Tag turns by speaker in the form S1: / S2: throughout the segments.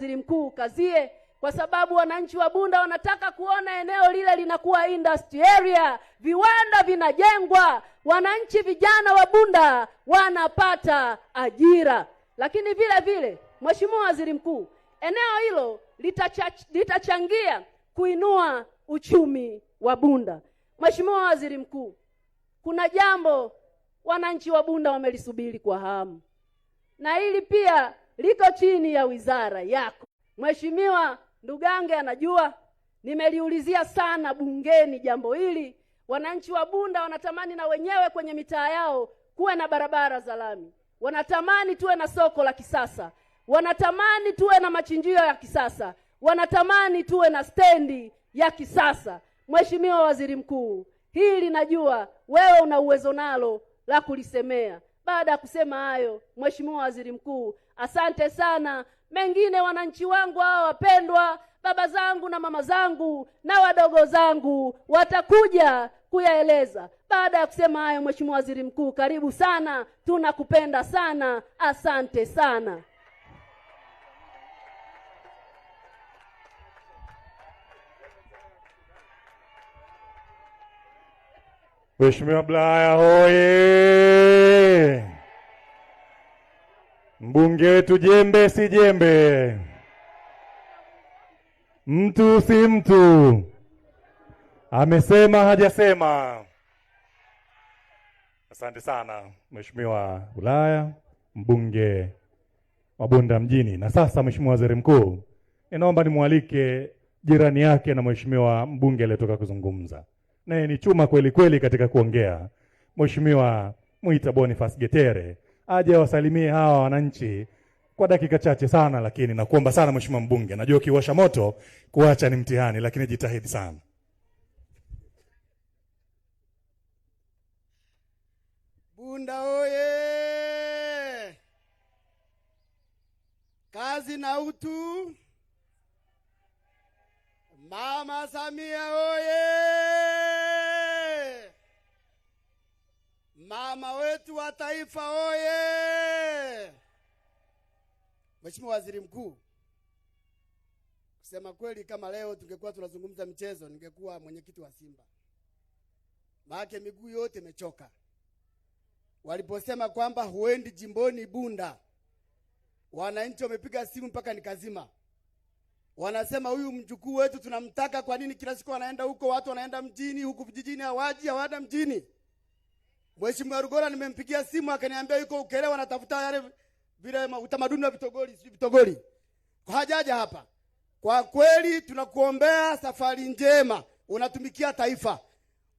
S1: Waziri Mkuu kazie, kwa sababu wananchi wa Bunda wanataka kuona eneo lile linakuwa industry area, viwanda vinajengwa, wananchi vijana wa Bunda wanapata ajira. Lakini vile vile, Mheshimiwa Waziri Mkuu, eneo hilo litachangia kuinua uchumi wa Bunda. Mheshimiwa Waziri Mkuu, kuna jambo wananchi wa Bunda wamelisubiri kwa hamu, na hili pia liko chini ya wizara yako. Mheshimiwa Ndugange anajua nimeliulizia sana bungeni jambo hili. Wananchi wa Bunda wanatamani na wenyewe kwenye mitaa yao kuwe na barabara za lami, wanatamani tuwe na soko la kisasa, wanatamani tuwe na machinjio ya kisasa, wanatamani tuwe na stendi ya kisasa. Mheshimiwa Waziri Mkuu, hili najua wewe una uwezo nalo la kulisemea. Baada ya kusema hayo, Mheshimiwa Waziri Mkuu, asante sana. Mengine wananchi wangu hao wapendwa, baba zangu na mama zangu na wadogo zangu watakuja kuyaeleza. Baada ya kusema hayo, Mheshimiwa Waziri Mkuu, karibu sana, tunakupenda sana, asante sana.
S2: Mheshimiwa Bulaya hoye! Mbunge wetu jembe si jembe, mtu si mtu, amesema hajasema. Asante sana Mheshimiwa Bulaya, mbunge wa Bunda mjini. Na sasa Mheshimiwa Waziri Mkuu, ninaomba nimwalike jirani yake na Mheshimiwa mbunge aliyetoka kuzungumza, naye ni chuma kweli kweli katika kuongea, Mheshimiwa Mwita Boniface Getere, aje wasalimie hawa wananchi kwa dakika chache sana. Lakini nakuomba sana Mheshimiwa mbunge, najua ukiwasha moto kuacha ni mtihani, lakini jitahidi sana.
S3: Bunda oye! Kazi na utu. Mama Samia oye! Mama wetu wa taifa oye! Mheshimiwa Waziri Mkuu, kusema kweli, kama leo tungekuwa tunazungumza mchezo, ningekuwa mwenyekiti wa Simba. Maana miguu yote imechoka. Waliposema kwamba huendi jimboni Bunda, wananchi wamepiga simu mpaka nikazima. Wanasema huyu mjukuu wetu tunamtaka, kwa nini kila siku anaenda huko, watu wanaenda mjini, huku vijijini hawada mjini. Mheshimiwa Rugora nimempigia simu akaniambia yuko Ukerewe anatafuta yale vile utamaduni wa vitogoli. Hajaja hapa. Kwa kweli tunakuombea safari njema, unatumikia taifa.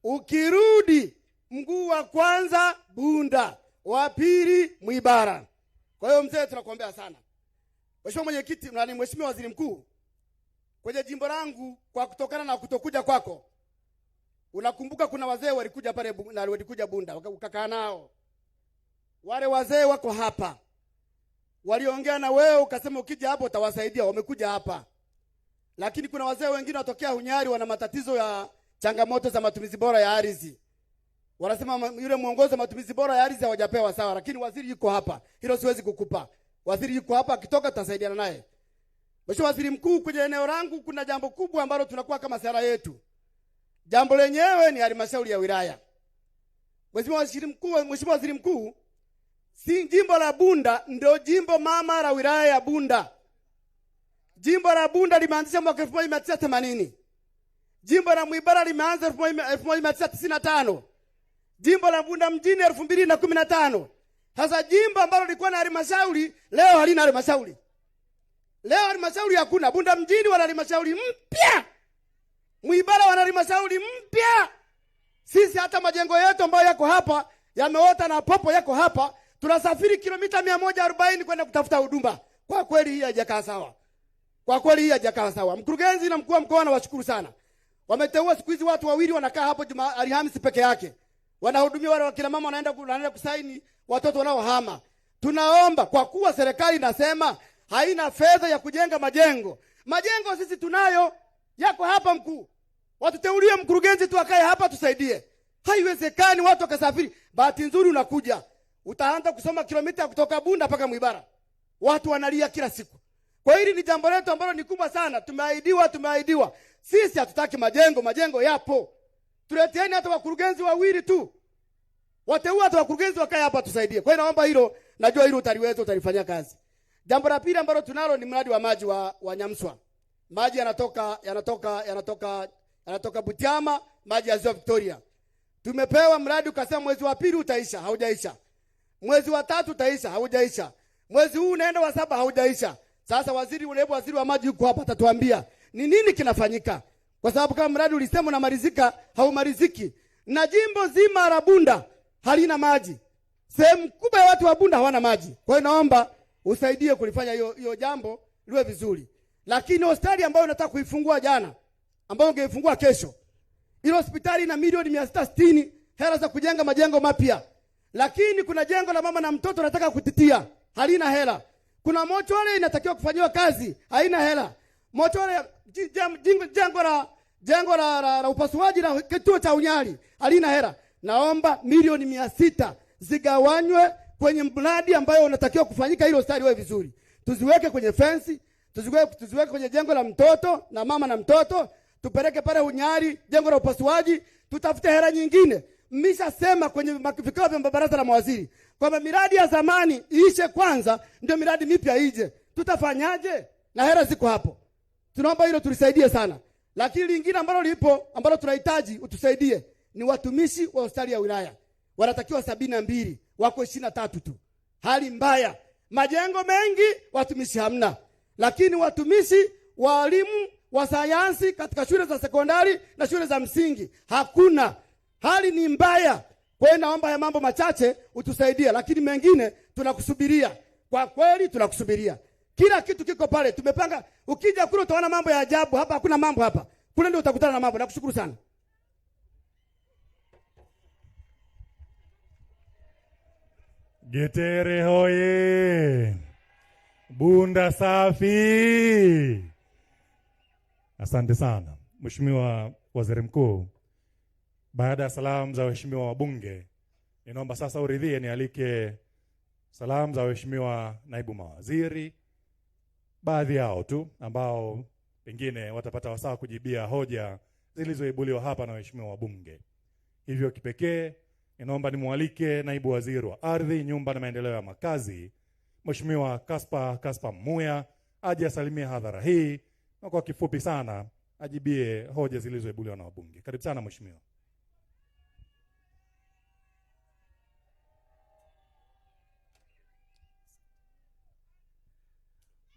S3: Ukirudi mguu wa kwanza Bunda, wa pili Mwibara. Kwa hiyo mzee tunakuombea sana. Mheshimiwa Mwenyekiti, na Mheshimiwa Waziri Mkuu, kwenye jimbo langu, kwa kutokana na kutokuja kwako, unakumbuka kuna wazee walikuja pale na walikuja Bunda ukakaa nao. Wale wazee wako hapa, waliongea na wewe ukasema ukija hapo utawasaidia, wamekuja hapa. Lakini kuna wazee wengine watokea Hunyari wana matatizo ya changamoto za matumizi bora ya ardhi. Wanasema yule mwongozo wa matumizi bora ya ardhi hawajapewa sawa, lakini waziri yuko hapa. Hilo siwezi kukupa. Waziri yuko hapa, akitoka tutasaidiana naye. Mheshimiwa Waziri Mkuu, kwenye eneo langu kuna jambo kubwa ambalo tunakuwa kama sera yetu. Jambo lenyewe ni halmashauri ya wilaya. Mheshimiwa Waziri Mkuu, si jimbo la Bunda ndio jimbo mama la wilaya ya Bunda. Jimbo la Bunda limeanzishwa mwaka 1980. Jimbo la Mwibara limeanza 1995. Jimbo la Bunda mjini 2015. Sasa jimbo ambalo lilikuwa na halmashauri leo halina halmashauri. Leo halmashauri hakuna. Bunda mjini wana halmashauri mpya. Mwibara wana halmashauri mpya. Sisi hata majengo yetu ambayo yako hapa yameota na popo yako hapa, tunasafiri kilomita 140 kwenda kutafuta huduma. Kwa kweli hii haijakaa sawa. Kwa kweli hii haijakaa sawa. Mkurugenzi na mkuu wa mkoa nawashukuru sana. Wameteua siku hizi watu wawili wanakaa hapo Alhamisi peke yake. Wanahudumia wale wakina mama wanaenda kusaini watoto wanaohama. Tunaomba kwa kuwa serikali inasema haina fedha ya kujenga majengo. Majengo sisi tunayo, yako hapa mkuu. Watuteulie mkurugenzi tu akae hapa tusaidie. Haiwezekani watu wakasafiri. Bahati nzuri unakuja, utaanza kusoma kilomita kutoka Bunda mpaka Mwibara. Watu wanalia kila siku. Kwa hili ni jambo letu ambalo ni kubwa sana. Tumeahidiwa. Sisi hatutaki majengo yapo. Tuleteeni hata wakurugenzi wawili tu. Wateua hata wakurugenzi wakae hapa tusaidie. Kwa hiyo naomba hilo, najua hilo utaliweza, utalifanyia kazi. Jambo la pili ambalo tunalo ni mradi wa maji wa Nyamswa. Maji yanatoka Butiama, maji ya Ziwa Victoria. Tumepewa mradi ukasema mwezi wa pili utaisha, haujaisha. Mwezi wa tatu utaisha, haujaisha. Mwezi huu unaenda wa 7 haujaisha. Sasa waziri wa maji yuko hapa atatuambia ni nini kinafanyika. Kwa sababu kama mradi ulisema unamalizika, haumaliziki. Na jimbo zima la Bunda halina maji. Sehemu kubwa ya watu wa Bunda hawana maji. Kwa hiyo naomba usaidie kulifanya hiyo jambo liwe vizuri. Lakini hospitali ambayo nataka kuifungua jana, ambayo ungeifungua kesho, ile hospitali ina milioni 660 hela za kujenga majengo mapya. Lakini kuna jengo la mama na mtoto nataka kutitia, halina hela. Kuna mochwale inatakiwa kufanywa kazi, haina hela. Mochwale jengo la upasuaji na kituo cha unyali, halina hela. Naomba milioni 600 zigawanywe kwenye mradi ambayo unatakiwa kufanyika ili hospitali iwe vizuri. Tuziweke kwenye fence, tuziweke kwenye jengo la mtoto na mama na mtoto, tupeleke pale unyali, jengo la upasuaji, tutafute hela nyingine. Mmeshasema kwenye vikao vya baraza la mawaziri kwamba miradi ya zamani iishe kwanza ndio miradi mipya ije. Tutafanyaje? Na hela ziko hapo. Tunaomba hilo tulisaidie sana. Lakini lingine ambalo tunahitaji utusaidie ni watumishi wa hospitali ya wilaya. Wanatakiwa 72, wako 23 tu. Hali mbaya. Majengo mengi, watumishi hamna. Lakini watumishi, walimu wa sayansi katika shule za sekondari na shule za msingi hakuna. Hali ni mbaya. Kwa hiyo naomba ya mambo machache utusaidie, lakini mengine tunakusubiria. Kwa kweli tunakusubiria. Kila kitu kiko pale. Tumepanga, ukija kule utaona mambo ya ajabu. Hapa hakuna mambo hapa. Kule ndio utakutana na mambo. Nakushukuru sana.
S2: Getere hoye! Bunda safi! Asante sana Mheshimiwa Waziri Mkuu. Baada ya salamu za waheshimiwa wabunge, ninaomba sasa uridhie nialike salamu za waheshimiwa naibu mawaziri, baadhi yao tu ambao pengine watapata wasaa kujibia hoja zilizoibuliwa hapa na waheshimiwa wabunge. Hivyo kipekee ninaomba nimwalike naibu waziri wa ardhi, nyumba na maendeleo ya makazi, Mheshimiwa Kaspa Muya, aje asalimie hadhara hii na kwa kifupi sana ajibie hoja zilizoibuliwa na wabunge. Karibu sana mheshimiwa.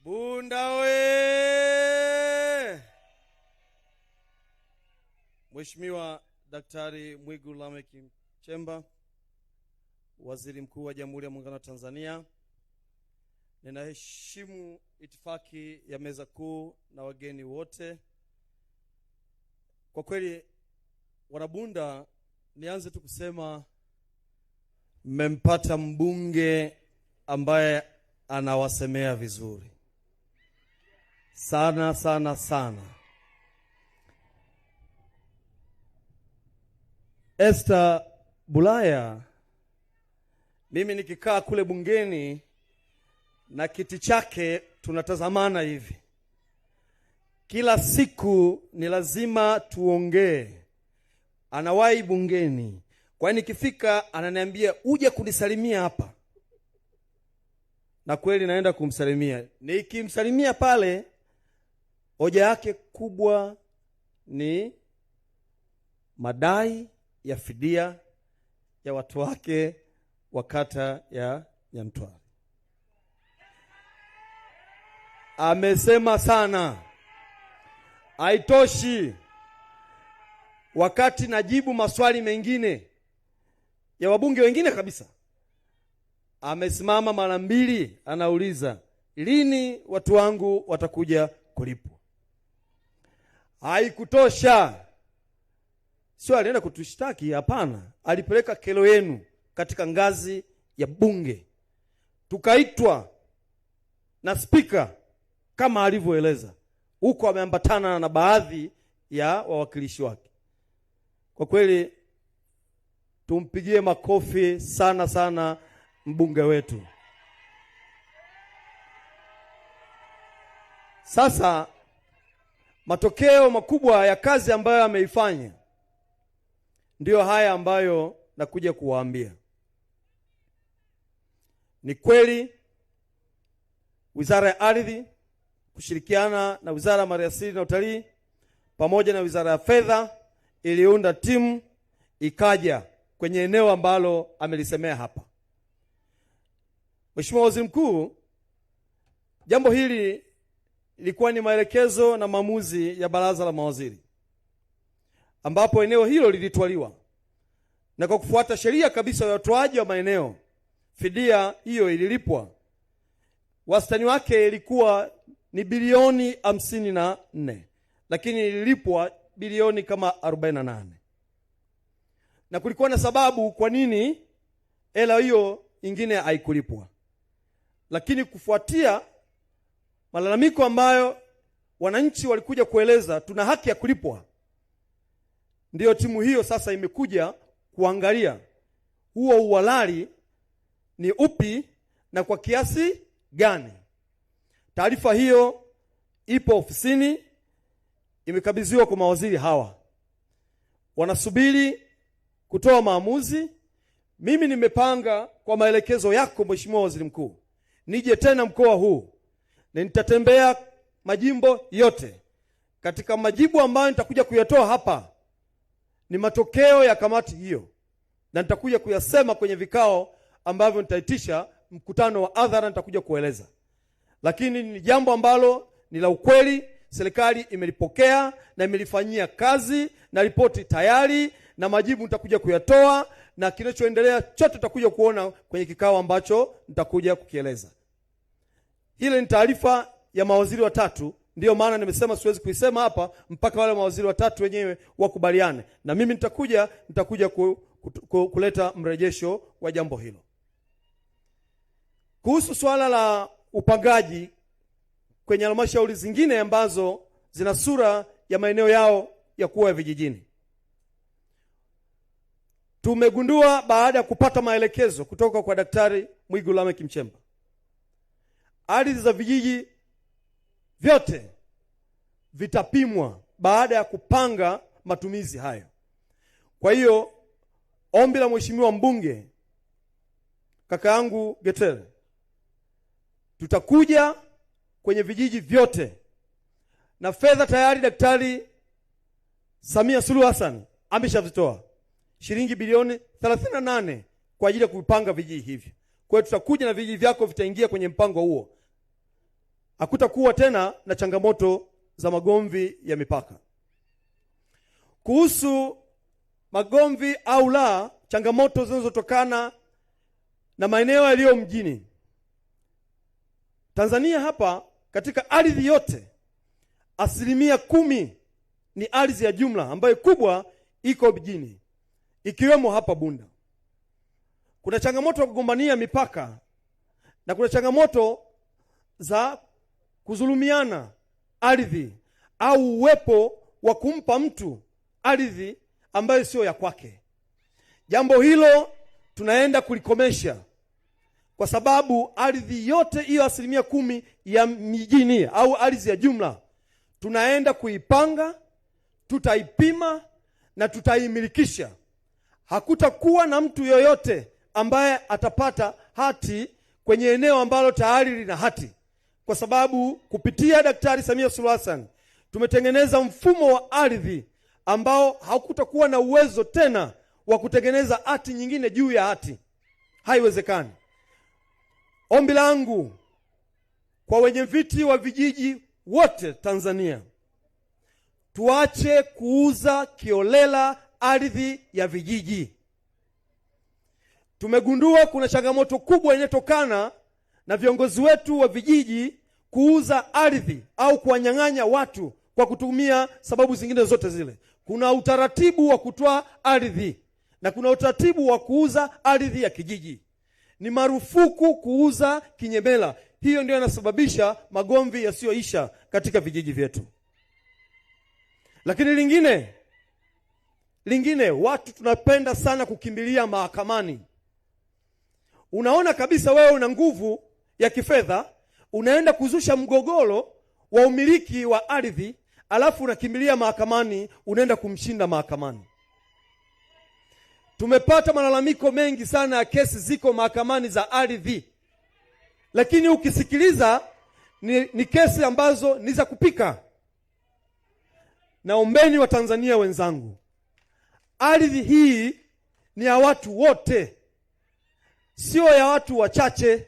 S4: Bunda we! Mheshimiwa Daktari Mwigulu Lameck Nchemba, Waziri Mkuu wa Jamhuri ya Muungano wa Tanzania, ninaheshimu itifaki ya meza kuu na wageni wote. Kwa kweli wanabunda, nianze tu kusema mmempata mbunge ambaye anawasemea vizuri sana sana sana. Esther Bulaya, mimi nikikaa kule bungeni na kiti chake tunatazamana hivi, kila siku ni lazima tuongee. Anawahi bungeni, kwa nikifika ananiambia uje kunisalimia hapa, na kweli naenda kumsalimia. Nikimsalimia pale, hoja yake kubwa ni madai ya fidia ya watu wake wa kata ya Nyamtwara. Amesema sana, haitoshi. Wakati najibu maswali mengine ya wabunge wengine kabisa, amesimama mara 2 anauliza lini watu wangu watakuja kulipwa. Haikutosha. Sio alienda kutushtaki, hapana. Alipeleka kero yenu katika ngazi ya bunge. Tukaitwa na spika kama alivyoeleza. Huko ameambatana na baadhi ya wawakilishi wake. Kwa kweli tumpigie makofi sana sana mbunge wetu. Sasa matokeo makubwa ya kazi ambayo ameifanya ndiyo haya ambayo nakuja kuwaambia. Ni kweli Wizara ya Ardhi kushirikiana na Wizara ya Maliasili na Utalii pamoja na Wizara ya Fedha iliunda timu ikaja kwenye eneo ambalo amelisemea hapa Mheshimiwa Waziri Mkuu. Jambo hili ilikuwa ni maelekezo na maamuzi ya Baraza la Mawaziri, ambapo eneo hilo lilitwaliwa, na kwa kufuata sheria kabisa ya utoaji wa maeneo, fidia hiyo ililipwa. Wastani wake ilikuwa ni bilioni 54, lakini ililipwa bilioni kama 48. Na kulikuwa na sababu kwa nini hela hiyo ingine haikulipwa. Lakini kufuatia malalamiko ambayo wananchi walikuja kueleza tuna haki ya kulipwa, ndiyo timu hiyo sasa imekuja kuangalia huo uhalali ni upi na kwa kiasi gani. Taarifa hiyo ipo ofisini, imekabidhiwa kwa mawaziri hawa, wanasubiri kutoa maamuzi. Mimi nimepanga kwa maelekezo yako Mheshimiwa Waziri Mkuu, nije tena mkoa huu na nitatembea majimbo yote. Katika majibu ambayo nitakuja kuyatoa hapa ni matokeo ya kamati hiyo, na nitakuja kuyasema kwenye vikao ambavyo nitaitisha mkutano wa hadhara, nitakuja kueleza. Lakini ni jambo ambalo ni la ukweli, serikali imelipokea na imelifanyia kazi, na ripoti tayari na majibu nitakuja kuyatoa, na kinachoendelea chote tutakuja kuona kwenye kikao ambacho nitakuja kukieleza. Ile ni taarifa ya mawaziri watatu, ndiyo maana nimesema siwezi kuisema hapa mpaka wale mawaziri watatu wenyewe wakubaliane, na mimi nitakuja kuleta mrejesho wa jambo hilo. Kuhusu swala la upangaji kwenye halmashauri zingine ambazo zina sura ya maeneo yao ya kuwa ya vijijini, tumegundua baada ya kupata maelekezo kutoka kwa Daktari Mwigulu Lameck Nchemba, ardhi za vijiji vyote vitapimwa baada ya kupanga matumizi hayo. Kwa hiyo ombi la Mheshimiwa mbunge kaka yangu Getere, tutakuja kwenye vijiji vyote, na fedha tayari Daktari Samia Suluhu Hassan ameshavitoa shilingi bilioni 38 kwa ajili ya kupanga vijiji hivi. Kwa hiyo tutakuja na vijiji vyako vitaingia kwenye mpango huo. Hakutakuwa tena na changamoto za magomvi ya mipaka. Kuhusu magomvi au la, changamoto zinazotokana na maeneo yaliyo mjini, Tanzania hapa katika ardhi yote 10% ni ardhi ya jumla ambayo kubwa iko mjini, ikiwemo hapa Bunda. Kuna changamoto ya kugombania mipaka na kuna changamoto za kuzulumiana ardhi au uwepo wa kumpa mtu ardhi ambayo sio ya kwake. Jambo hilo tunaenda kulikomesha, kwa sababu ardhi yote hiyo 10% ya mijini au ardhi ya jumla tunaenda kuipanga, tutaipima na tutaimilikisha. Hakutakuwa na mtu yoyote ambaye atapata hati kwenye eneo ambalo tayari lina hati, kwa sababu kupitia Daktari Samia Suluhu Hassan tumetengeneza mfumo wa ardhi ambao hakutakuwa na uwezo tena wa kutengeneza hati nyingine juu ya hati. Haiwezekani. Ombi langu kwa wenye viti wa vijiji wote Tanzania, tuache kuuza kiolela ardhi ya vijiji. Tumegundua kuna changamoto kubwa inayotokana na viongozi wetu wa vijiji kuuza ardhi au kuwanyang'anya watu kwa kutumia sababu zingine zote zile. Kuna utaratibu wa kutoa ardhi na kuna utaratibu wa kuuza ardhi ya kijiji. Ni marufuku kuuza kinyemela. Hiyo ndio inasababisha magomvi yasiyoisha katika vijiji vyetu. Lakini lingine watu tunapenda sana kukimbilia mahakamani. Unaona kabisa wewe una nguvu ya kifedha, unaenda kuzusha mgogoro wa umiliki wa ardhi, alafu unakimbilia mahakamani, unaenda kumshinda mahakamani. Tumepata malalamiko mengi sana ya kesi ziko mahakamani za ardhi, lakini ukisikiliza ni kesi ambazo ni za kupika. Naombeni wa Tanzania wenzangu, ardhi hii ni ya watu wote, sio ya watu wachache.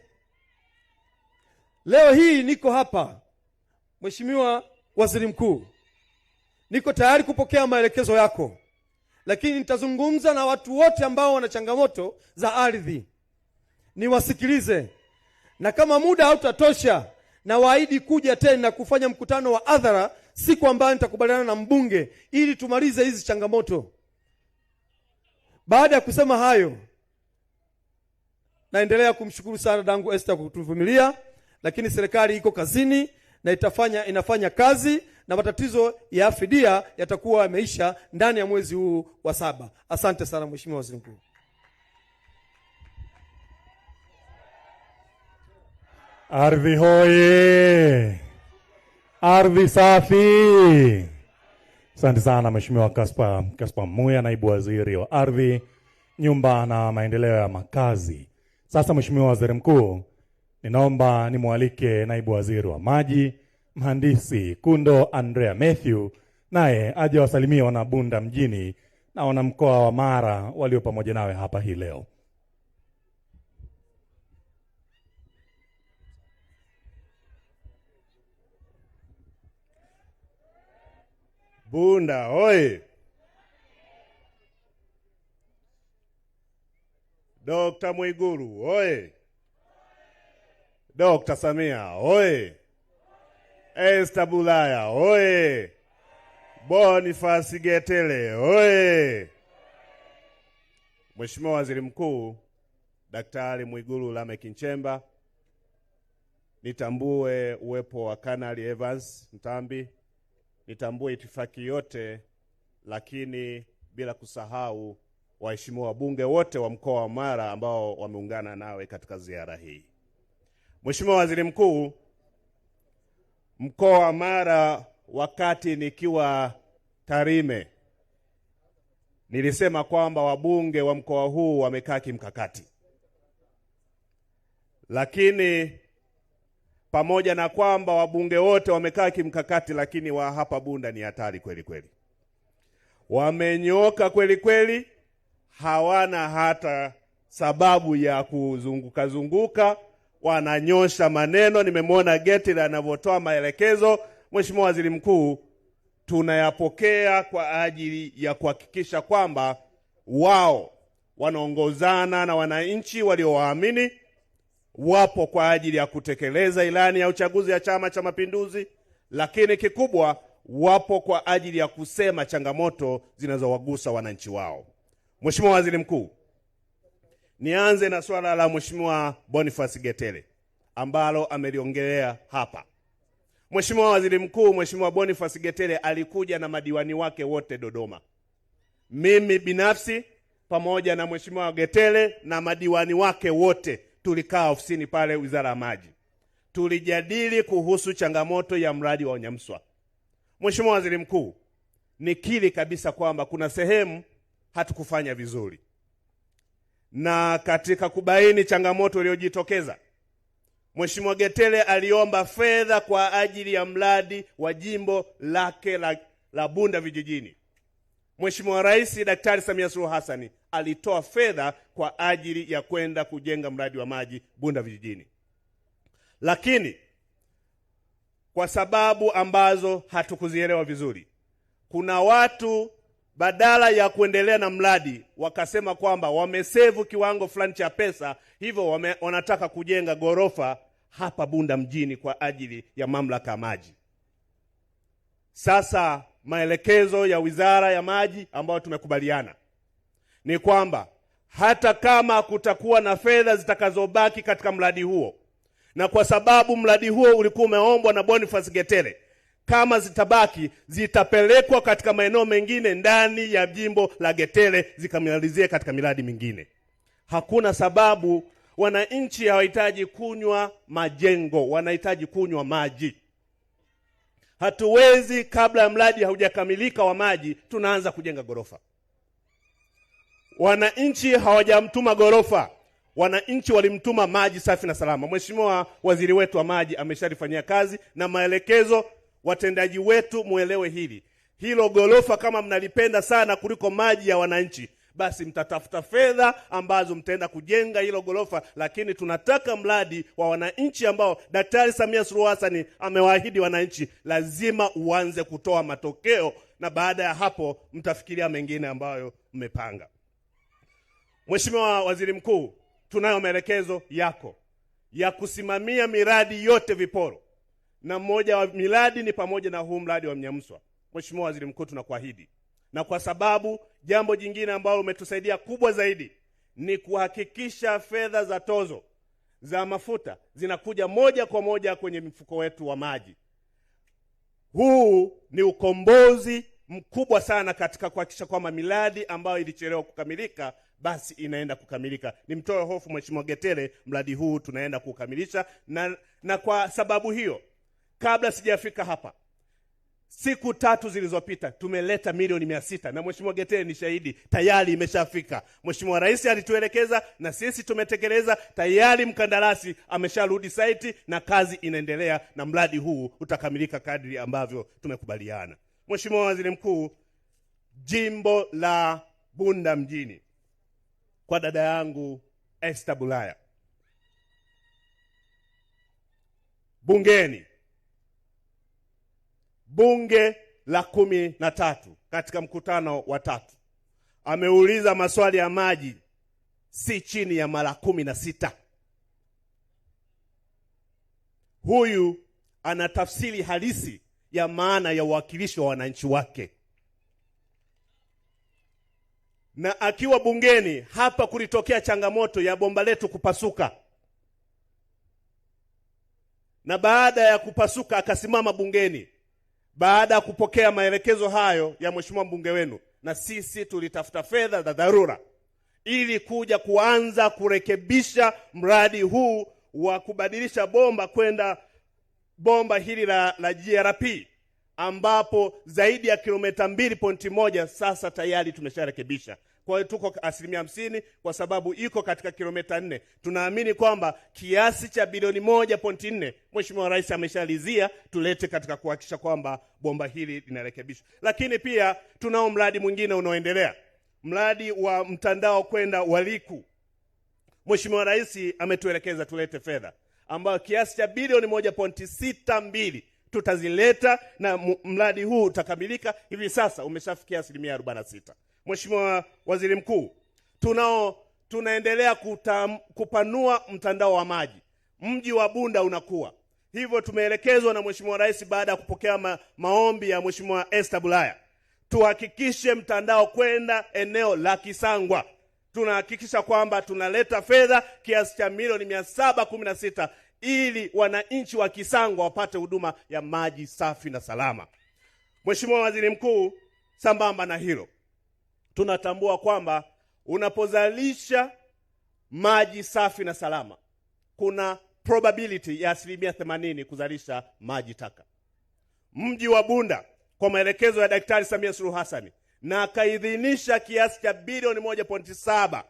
S4: Leo hii niko hapa, Mheshimiwa Waziri Mkuu, niko tayari kupokea maelekezo yako, lakini nitazungumza na watu wote ambao wana changamoto za ardhi, niwasikilize, na kama muda hautatosha, na waahidi kuja tena kufanya mkutano wa hadhara siku ambayo nitakubaliana na mbunge ili tumalize hizi changamoto. Baada ya kusema hayo, naendelea kumshukuru sana dangu Esther kwa kutuvumilia, lakini serikali iko kazini na inafanya kazi, na matatizo ya fidia yatakuwa yameisha ndani ya mwezi huu wa 7. Asante sana Mheshimiwa Waziri Mkuu.
S2: Ardhi hoye! Ardhi safi! Asante sana Mheshimiwa Kaspa Muya, naibu waziri wa ardhi, nyumba na maendeleo ya makazi. Sasa Mheshimiwa Waziri Mkuu, ninaomba nimwalike naibu waziri wa maji, Mhandisi Kundo Andrea Mathew, naye aje wasalimie wana Bunda mjini na wana mkoa wa Mara walio pamoja nawe hapa hii leo.
S5: Bunda oye! Dr. Mwigulu oye! Dr. Samia oye! Esther Bulaya oye! Boniface Getele oye! Mheshimiwa Waziri Mkuu Daktari Mwigulu Lameck Nchemba, nitambue uwepo wa Kanali Evans Mtambi, nitambue itifaki yote, lakini bila kusahau waheshimiwa wabunge wote wa mkoa wa Mara ambao wameungana nawe katika ziara hii. Mheshimiwa Waziri Mkuu, mkoa wa Mara, wakati nikiwa Tarime, nilisema kwamba wabunge wa mkoa huu wamekaa kimkakati. Lakini pamoja na kwamba wabunge wote wamekaa kimkakati, lakini wa hapa Bunda ni hatari kweli kweli. Wamenyoka kweli kweli, hawana hata sababu ya kuzunguka zunguka, wananyosha maneno. Nimemwona Getty anavyotoa maelekezo. Mheshimiwa Waziri Mkuu, tunayapokea kwa ajili ya kuhakikisha kwamba wao wanaongozana na wananchi waliowaamini, wapo kwa ajili ya kutekeleza ilani ya uchaguzi ya Chama cha Mapinduzi, lakini kikubwa wapo kwa ajili ya kusema changamoto zinazowagusa wananchi wao. Mheshimiwa Waziri Mkuu, nianze na swala la Mheshimiwa Boniface Getele ambalo ameliongelea hapa. Mheshimiwa Waziri Mkuu, Mheshimiwa Boniface Getele alikuja na madiwani wake wote Dodoma. Mimi binafsi pamoja na Mheshimiwa Getele na madiwani wake wote tulikaa ofisini pale Wizara ya Maji. Tulijadili kuhusu changamoto ya mradi wa Nyamswa. Mheshimiwa Waziri Mkuu, nikiri kabisa kwamba kuna sehemu hatukufanya vizuri. Na katika kubaini changamoto iliyojitokeza, Mheshimiwa Getele aliomba fedha kwa ajili ya mradi wa jimbo lake la Bunda vijijini. Mheshimiwa Rais Daktari Samia Suluhu Hassan alitoa fedha kwa ajili ya kwenda kujenga mradi wa maji Bunda vijijini. Lakini kwa sababu ambazo hatukuzielewa vizuri, kuna watu badala ya kuendelea na mradi wakasema kwamba wamesevu kiwango fulani cha pesa, hivyo wanataka kujenga gorofa hapa Bunda mjini kwa ajili ya mamlaka ya maji. Sasa maelekezo ya Wizara ya Maji ambayo tumekubaliana ni kwamba hata kama kutakuwa na fedha zitakazobaki katika mradi huo, na kwa sababu mradi huo ulikuwa umeombwa na Boniface Getele, kama zitabaki zitapelekwa katika maeneo mengine ndani ya jimbo la Getele zikamalizie katika miradi mingine. Hakuna sababu. Wananchi hawahitaji kunywa majengo, wanahitaji kunywa maji. Hatuwezi kabla ya mradi haujakamilika wa maji tunaanza kujenga gorofa. Wananchi hawajamtuma gorofa, wananchi walimtuma maji safi na salama. Mheshimiwa waziri wetu wa maji ameshalifanyia kazi na maelekezo. Watendaji wetu muelewe hilo gorofa kama mnalipenda sana kuliko maji ya wananchi, basi mtatafuta fedha ambazo mtaenda kujenga hilo gorofa, lakini tunataka mradi wa wananchi ambao Daktari Samia Suluhu Hassan amewaahidi wananchi lazima uanze kutoa matokeo, na baada ya hapo mtafikiria mengine ambayo mmepanga. Mheshimiwa Waziri Mkuu, tunayo maelekezo yako ya kusimamia miradi yote viporo, na mmoja wa miradi ni pamoja na huu mradi wa Mnyamswa. Mheshimiwa Waziri Mkuu, tunakuahidi, na kwa sababu jambo jingine ambalo umetusaidia kubwa zaidi ni kuhakikisha fedha za tozo za mafuta zinakuja moja kwa moja kwenye mfuko wetu wa maji. Huu ni ukombozi mkubwa sana katika kuhakikisha kwamba miradi ambayo ilichelewa kukamilika basi inaenda kukamilika. Nimtoe hofu Mheshimiwa Getere, mradi huu tunaenda kukamilisha, na kwa sababu hiyo, kabla sijafika hapa, siku 3 zilizopita tumeleta milioni 600, na Mheshimiwa Getere ni shahidi, tayari imeshafika. Mheshimiwa Rais alituelekeza na sisi tumetekeleza, tayari mkandarasi amesharudi site na kazi inaendelea, na mradi huu utakamilika kadri ambavyo tumekubaliana. Mheshimiwa Waziri Mkuu, jimbo la Bunda mjini kwa dada yangu Esther Bulaya, bungeni, bunge la 13 katika mkutano wa 3 ameuliza maswali ya maji si chini ya mara 16. Huyu ana tafsiri halisi ya maana ya uwakilishi wa wananchi wake. Na akiwa bungeni hapa kulitokea changamoto ya bomba letu kupasuka, na baada ya kupasuka akasimama bungeni baada ya kupokea maelekezo hayo ya mheshimiwa mbunge wenu, na sisi tulitafuta fedha za dharura ili kuja kuanza kurekebisha mradi huu wa kubadilisha bomba kwenda bomba hili la GRP, ambapo zaidi ya kilomita 2.1 sasa tayari tumesharekebisha. Kwa hiyo tuko 50% kwa sababu iko katika kilomita 4. Tunaamini kwamba kiasi cha bilioni 1.4 Mheshimiwa Rais ameshalizia tulete katika kuhakikisha kwamba bomba hili linarekebishwa. Lakini pia tunao mradi mwingine unaoendelea, mradi wa mtandao kwenda Waliku. Mheshimiwa Rais ametuelekeza tulete fedha ambayo kiasi cha bilioni 1.62 tutazileta, na mradi huu utakamilika. Hivi sasa umeshafikia 46%. Mheshimiwa Waziri Mkuu, tunaendelea kupanua mtandao wa maji. Mji wa Bunda unakuwa. Hivyo tumeelekezwa na Mheshimiwa Rais baada ya kupokea maombi ya Mheshimiwa Esther Bulaya, tuhakikishe mtandao kwenda eneo la Kisangwa. Tunahakikisha kwamba tunaleta fedha kiasi cha milioni 716 ili wananchi wa Kisangwa wapate huduma ya maji safi na salama. Mheshimiwa Waziri Mkuu, sambamba na hilo, tunatambua kwamba unapozalisha maji safi na salama kuna probability ya 80% kuzalisha maji taka. Mji wa Bunda kwa maelekezo ya Daktari Samia Suluhu Hassan na akaidhinisha kiasi cha bilioni 1.7,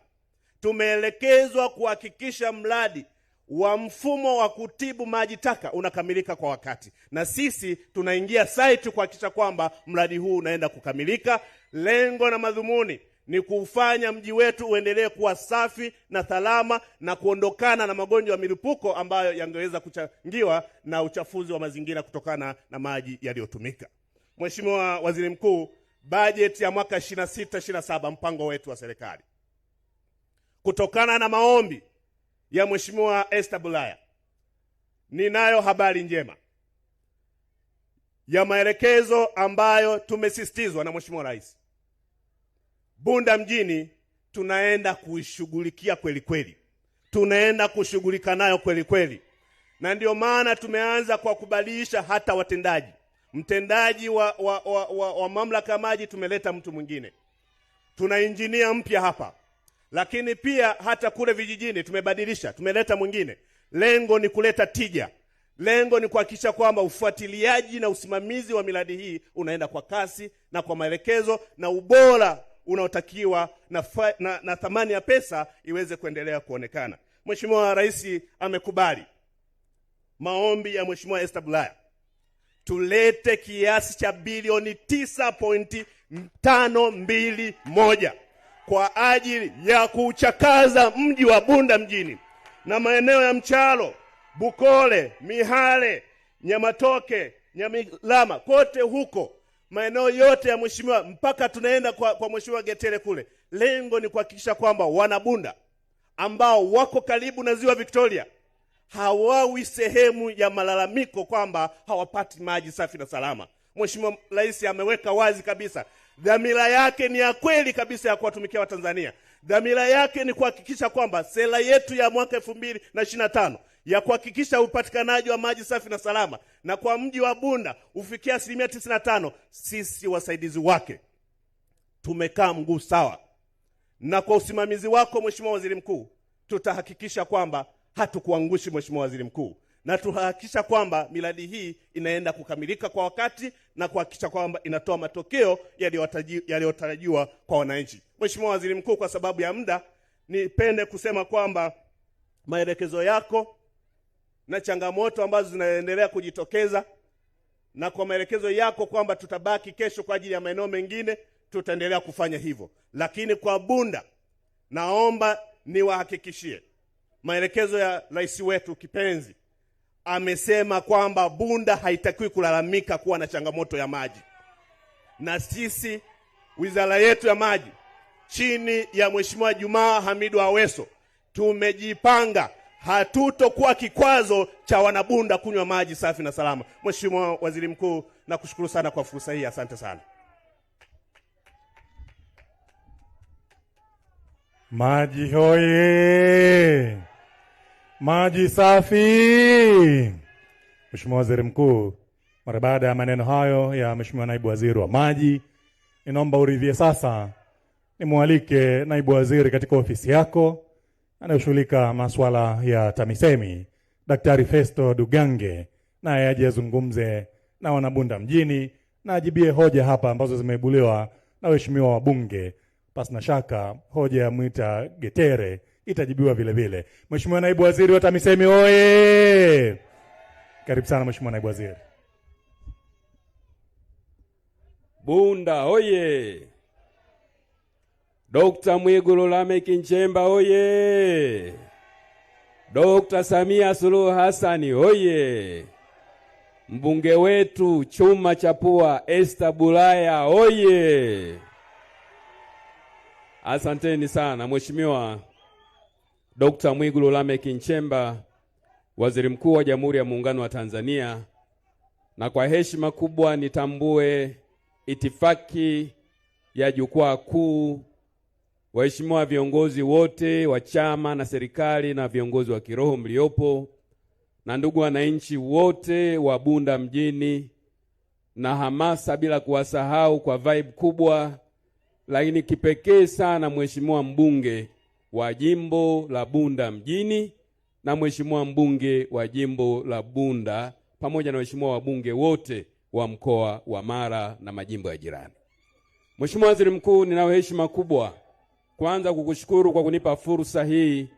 S5: tumeelekezwa kuhakikisha mradi wa mfumo wa kutibu maji taka unakamilika kwa wakati, na sisi tunaingia site kuhakikisha kwamba mradi huu unaenda kukamilika. Lengo na madhumuni ni kufanya mji wetu uendelee kuwa safi na salama na kuondokana na magonjwa ya milipuko ambayo yangeweza kuchangiwa na uchafuzi wa mazingira kutokana na maji yaliyotumika. Mheshimiwa Waziri Mkuu, bajeti ya mwaka 26-27 mpango wetu wa serikali, kutokana na maombi ya Mheshimiwa Esther Bulaya, ninayo habari njema ya maelekezo ambayo tumesisitizwa na Mheshimiwa Rais. Bunda mjini tunaenda kuishughulikia kweli kweli, tunaenda kushughulika nayo kweli kweli, na ndio maana tumeanza kwa kubadilisha hata watendaji. Mtendaji wa mamlaka ya maji tumeleta mtu mwingine, tuna injinia mpya hapa, lakini pia hata kule vijijini tumebadilisha, tumeleta mwingine. Lengo ni kuleta tija Lengo ni kuhakikisha kwamba ufuatiliaji na usimamizi wa miradi hii unaenda kwa kasi na kwa maelekezo na ubora unaotakiwa na thamani ya pesa iweze kuendelea kuonekana. Mheshimiwa Rais amekubali maombi ya Mheshimiwa Esther Bulaya. Tulete kiasi cha bilioni 9.521 kwa ajili ya kuchakaza mji wa Bunda mjini na maeneo ya Mchalo, Bukole, Mihale, Nyamatoke, Nyamilama, kote huko maeneo yote ya mheshimiwa mpaka tunaenda kwa Mheshimiwa Getere kule. Lengo ni kuhakikisha kwamba wanabunda ambao wako karibu na Ziwa Victoria hawawi sehemu ya malalamiko kwamba hawapati maji safi na salama. Mheshimiwa Rais ameweka wazi kabisa dhamira yake ni ya kweli kabisa ya kuwatumikia Watanzania. Dhamira yake ni kuhakikisha kwamba sera yetu ya mwaka 2025 ya kuhakikisha upatikanaji wa maji safi na salama na kwa mji wa Bunda ufikia 95%. Sisi wasaidizi wake tumekaa mguu sawa, na kwa usimamizi wako Mheshimiwa Waziri Mkuu tutahakikisha kwamba hatukuangushi Mheshimiwa Waziri Mkuu, na tuhakikisha kwamba miradi hii inaenda kukamilika kwa wakati na kuhakikisha kwamba inatoa matokeo yaliyotarajiwa kwa wananchi. Mheshimiwa Waziri Mkuu, kwa sababu ya muda, nipende kusema kwamba maelekezo yako na changamoto ambazo zinaendelea kujitokeza, na kwa maelekezo yako kwamba tutabaki kesho kwa ajili ya maeneo mengine, tutaendelea kufanya hivyo. Lakini kwa Bunda naomba niwahakikishie maelekezo ya rais wetu kipenzi amesema kwamba Bunda haitakiwi kulalamika kuwa na changamoto ya maji, na sisi wizara yetu ya maji chini ya Mheshimiwa Jumaa Hamidu Aweso tumejipanga, hatutokuwa kikwazo cha wanabunda kunywa maji safi na salama. Mheshimiwa Waziri Mkuu, nakushukuru sana kwa fursa hii, asante sana.
S2: Maji hoye! Maji safi! Mheshimiwa Waziri Mkuu, mara baada ya maneno hayo ya Mheshimiwa Naibu Waziri wa Maji, ninaomba uridhie sasa nimwalike Naibu Waziri katika ofisi yako anayoshughulika masuala ya TAMISEMI, Daktari Festo Dugange, naye aje azungumze na wanabunda mjini na ajibie hoja hapa ambazo zimeibuliwa na waheshimiwa wabunge. Pasina shaka hoja ya Mwita Getere itajibiwa vile vile. Mheshimiwa Naibu Waziri wa TAMISEMI oye! Karibu sana Mheshimiwa Naibu Waziri.
S6: Bunda oye! Dr. Mwigulu Lameck Nchemba oye! Dr. Samia Suluhu Hassan oye! Mbunge wetu chuma cha pua Esther Bulaya oye! Asanteni sana Mheshimiwa Dr. Mwigulu Lameck Nchemba, Waziri Mkuu wa Jamhuri ya Muungano wa Tanzania, na kwa heshima kubwa nitambue itifaki ya jukwaa kuu, waheshimiwa viongozi wote wa chama na serikali na viongozi wa kiroho mliopo, na ndugu wananchi wote wa Bunda mjini, na hamasa bila kuwasahau kwa vibe kubwa lakini kipekee sana Mheshimiwa mbunge wa jimbo la Bunda mjini na Mheshimiwa mbunge wa jimbo la Bunda pamoja na waheshimiwa wabunge wote wa mkoa wa Mara na majimbo ya jirani. Mheshimiwa Waziri Mkuu, ninayo heshima kubwa kwanza kukushukuru kwa kunipa fursa hii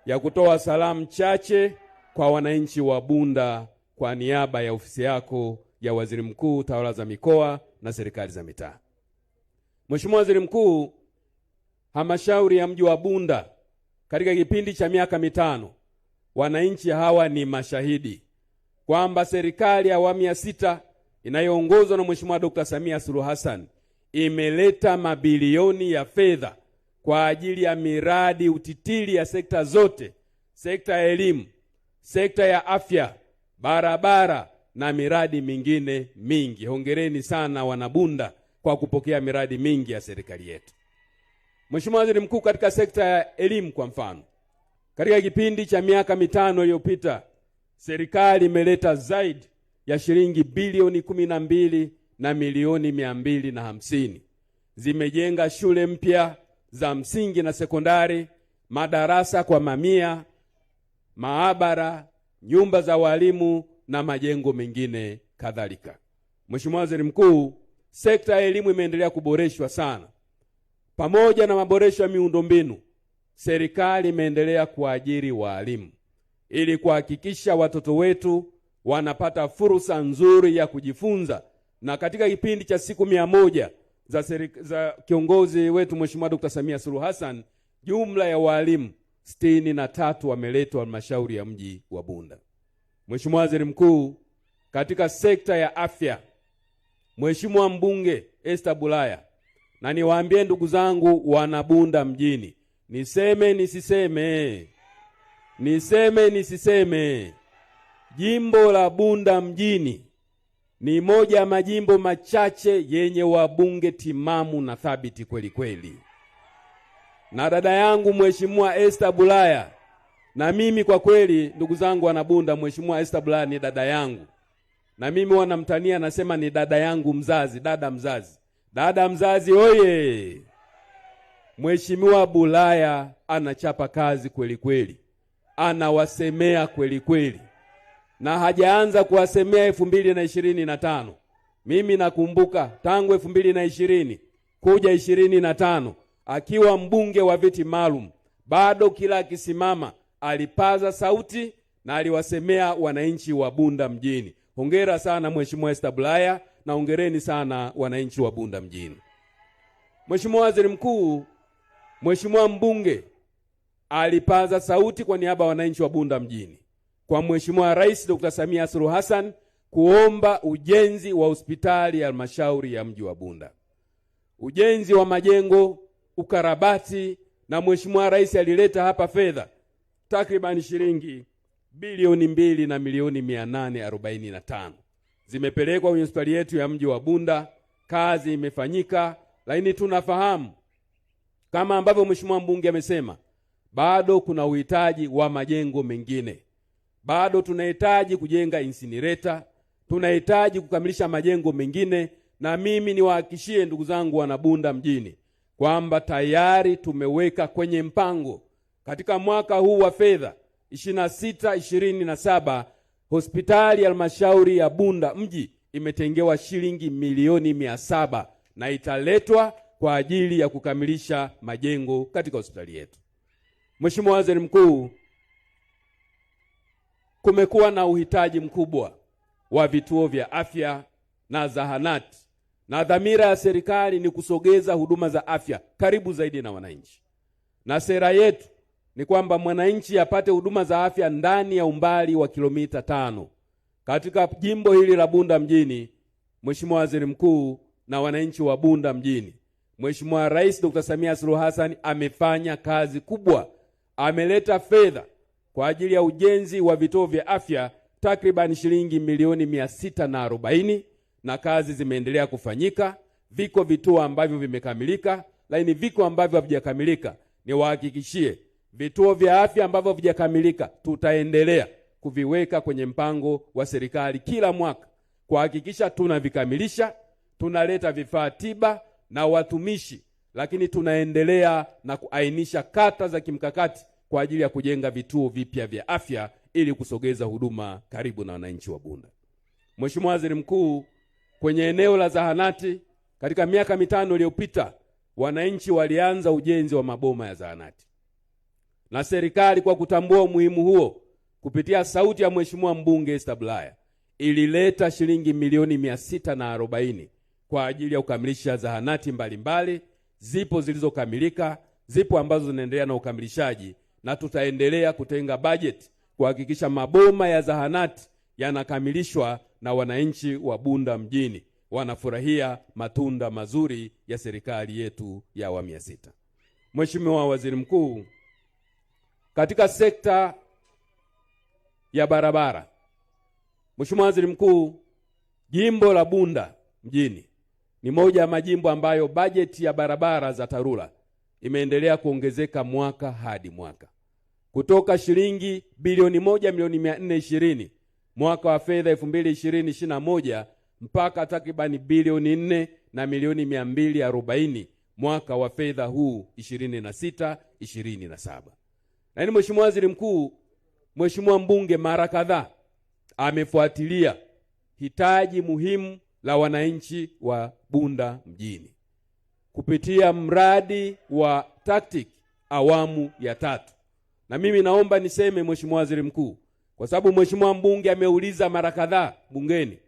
S6: ya kutoa salamu chache kwa wananchi wa Bunda kwa niaba ya ofisi yako ya Waziri Mkuu, Tawala za Mikoa na Serikali za Mitaa. Mheshimiwa Waziri Mkuu, halmashauri ya mji wa Bunda katika kipindi cha miaka 5, wananchi hawa ni mashahidi kwamba serikali ya awamu ya 6 inayoongozwa na Mheshimiwa Dr. Samia Suluhu Hassan imeleta mabilioni ya fedha kwa ajili ya miradi utitiri ya sekta zote, sekta ya elimu, sekta ya afya, barabara na miradi mingine mingi. Hongereni sana wanabunda kwa kupokea miradi mingi ya serikali yetu. Mheshimiwa Waziri Mkuu, katika sekta ya elimu kwa mfano, katika kipindi cha miaka 5 iliyopita, serikali imeleta zaidi ya shilingi bilioni 12 na milioni 250. Zimejenga shule mpya za msingi na sekondari, madarasa kwa mamia, maabara, nyumba za walimu na majengo mengine kadhalika. Mheshimiwa Waziri Mkuu, sekta ya elimu imeendelea kuboreshwa sana. Pamoja na maboresho ya miundombinu, serikali imeendelea kuajiri walimu ili kuhakikisha watoto wetu wanapata fursa nzuri ya kujifunza. Na katika kipindi cha siku 100 za kiongozi wetu Mheshimiwa Dr. Samia Suluhu Hassan, jumla ya walimu 63 wameletwa halmashauri ya mji wa Bunda. Mheshimiwa Waziri Mkuu, katika sekta ya afya, Mheshimiwa mbunge Esther Bulaya, na niwaambie ndugu zangu wana Bunda mjini, niseme nisiseme, jimbo la Bunda mjini ni moja ya majimbo machache yenye wabunge timamu na thabiti kweli kweli. Na dada yangu Mheshimiwa Esther Bulaya, na mimi kwa kweli ndugu zangu wana Bunda, Mheshimiwa Esther Bulaya ni dada yangu. Na mimi wanamtania nasema ni dada yangu mzazi, dada mzazi. Dada mzazi oye! Mheshimiwa Bulaya anachapa kazi kweli kweli. Anawasemea kweli kweli. Na hajaanza kuwasemea 2025. Mimi nakumbuka tangu 2020 kuja 25 akiwa mbunge wa viti maalum, bado kila akisimama alipaza sauti na aliwasemea wananchi wa Bunda mjini. Hongera sana Mheshimiwa Esther Bulaya, na hongereni sana wananchi wa Bunda mjini. Mheshimiwa Waziri Mkuu, Mheshimiwa mbunge alipaza sauti kwa niaba ya wananchi wa Bunda mjini kwa Mheshimiwa Rais Dr. Samia Suluhu Hassan kuomba ujenzi wa hospitali ya halmashauri ya mji wa Bunda. Ujenzi wa majengo, ukarabati, na Mheshimiwa Rais alileta hapa fedha takriban shilingi bilioni 2 na milioni 845. Zimepelekwa kwenye hospitali yetu ya mji wa Bunda, kazi imefanyika, lakini tunafahamu kama ambavyo Mheshimiwa mbunge amesema, bado kuna uhitaji wa majengo mengine. Bado tunahitaji kujenga incinerator, tunahitaji kukamilisha majengo mengine, na mimi niwahakikishie ndugu zangu wana Bunda mjini kwamba tayari tumeweka kwenye mpango katika mwaka huu wa fedha 26-27 hospitali ya halmashauri ya Bunda mji imetengewa shilingi milioni 700 na italetwa kwa ajili ya kukamilisha majengo katika hospitali yetu. Mheshimiwa Waziri Mkuu, kumekuwa na uhitaji mkubwa wa vituo vya afya na zahanati, na dhamira ya serikali ni kusogeza huduma za afya karibu zaidi na wananchi. Na sera yetu ni kwamba mwananchi apate huduma za afya ndani ya umbali wa kilomita 5. Katika jimbo hili la Bunda mjini, Mheshimiwa Waziri Mkuu na wananchi wa Bunda mjini, Mheshimiwa Rais Dr. Samia Suluhu Hassan amefanya kazi kubwa. Ameleta fedha kwa ajili ya ujenzi wa vituo vya afya takriban shilingi milioni 640, na kazi zimeendelea kufanyika. Viko vituo ambavyo vimekamilika, lakini viko ambavyo havijakamilika. Niwahakikishie vituo vya afya ambavyo havijakamilika tutaendelea kuviweka kwenye mpango wa serikali kila mwaka kuhakikisha tunavikamilisha, tunaleta vifaa tiba na watumishi, lakini tunaendelea na kuainisha kata za kimkakati kwa ajili ya kujenga vituo vipya vya afya ili kusogeza huduma karibu na wananchi wa Bunda. Mheshimiwa Waziri Mkuu, kwenye eneo la zahanati katika miaka 5 iliyopita wananchi walianza ujenzi wa maboma ya zahanati. Na serikali kwa kutambua umuhimu huo kupitia sauti ya Mheshimiwa mbunge Esther Bulaya ilileta shilingi milioni 640 kwa ajili ya kukamilisha zahanati mbalimbali. Zipo zilizokamilika, zipo ambazo zinaendelea na ukamilishaji, na tutaendelea kutenga budget kuhakikisha maboma ya zahanati yanakamilishwa na wananchi wa Bunda mjini wanafurahia matunda mazuri ya serikali yetu ya awamu ya 6. Mheshimiwa Waziri Mkuu, katika sekta ya barabara, Mheshimiwa Waziri Mkuu, jimbo la Bunda mjini ni moja ya majimbo ambayo bajeti ya barabara za TARURA imeendelea kuongezeka mwaka hadi mwaka. Kutoka shilingi bilioni 1 milioni 420 mwaka wa fedha 2020-21 mpaka takribani bilioni 4 na milioni 240 mwaka wa fedha huu 26-27. Lakini Mheshimiwa Waziri Mkuu, Mheshimiwa mbunge mara kadhaa amefuatilia hitaji muhimu la wananchi wa Bunda mjini kupitia mradi wa TACTIC awamu ya 3. Na mimi naomba niseme, Mheshimiwa Waziri Mkuu, kwa sababu Mheshimiwa mbunge ameuliza mara kadhaa bungeni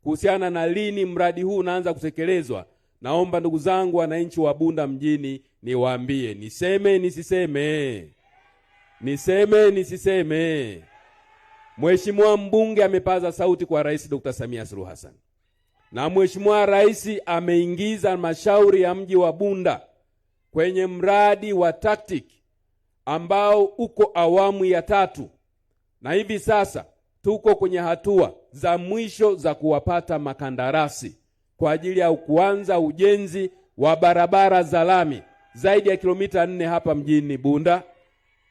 S6: kuhusiana na lini mradi huu unaanza kutekelezwa. Naomba ndugu zangu wananchi wa Bunda mjini niwaambie, niseme nisiseme? Niseme nisiseme? Mheshimiwa mbunge amepaza sauti kwa Rais Dr. Samia Suluhu Hassan. Na Mheshimiwa Rais ameingiza halmashauri ya mji wa Bunda kwenye mradi wa TACTIC ambao uko awamu ya 3. Na hivi sasa tuko kwenye hatua za mwisho za kuwapata makandarasi kwa ajili ya kuanza ujenzi wa barabara za lami zaidi ya kilomita 4 hapa mjini Bunda,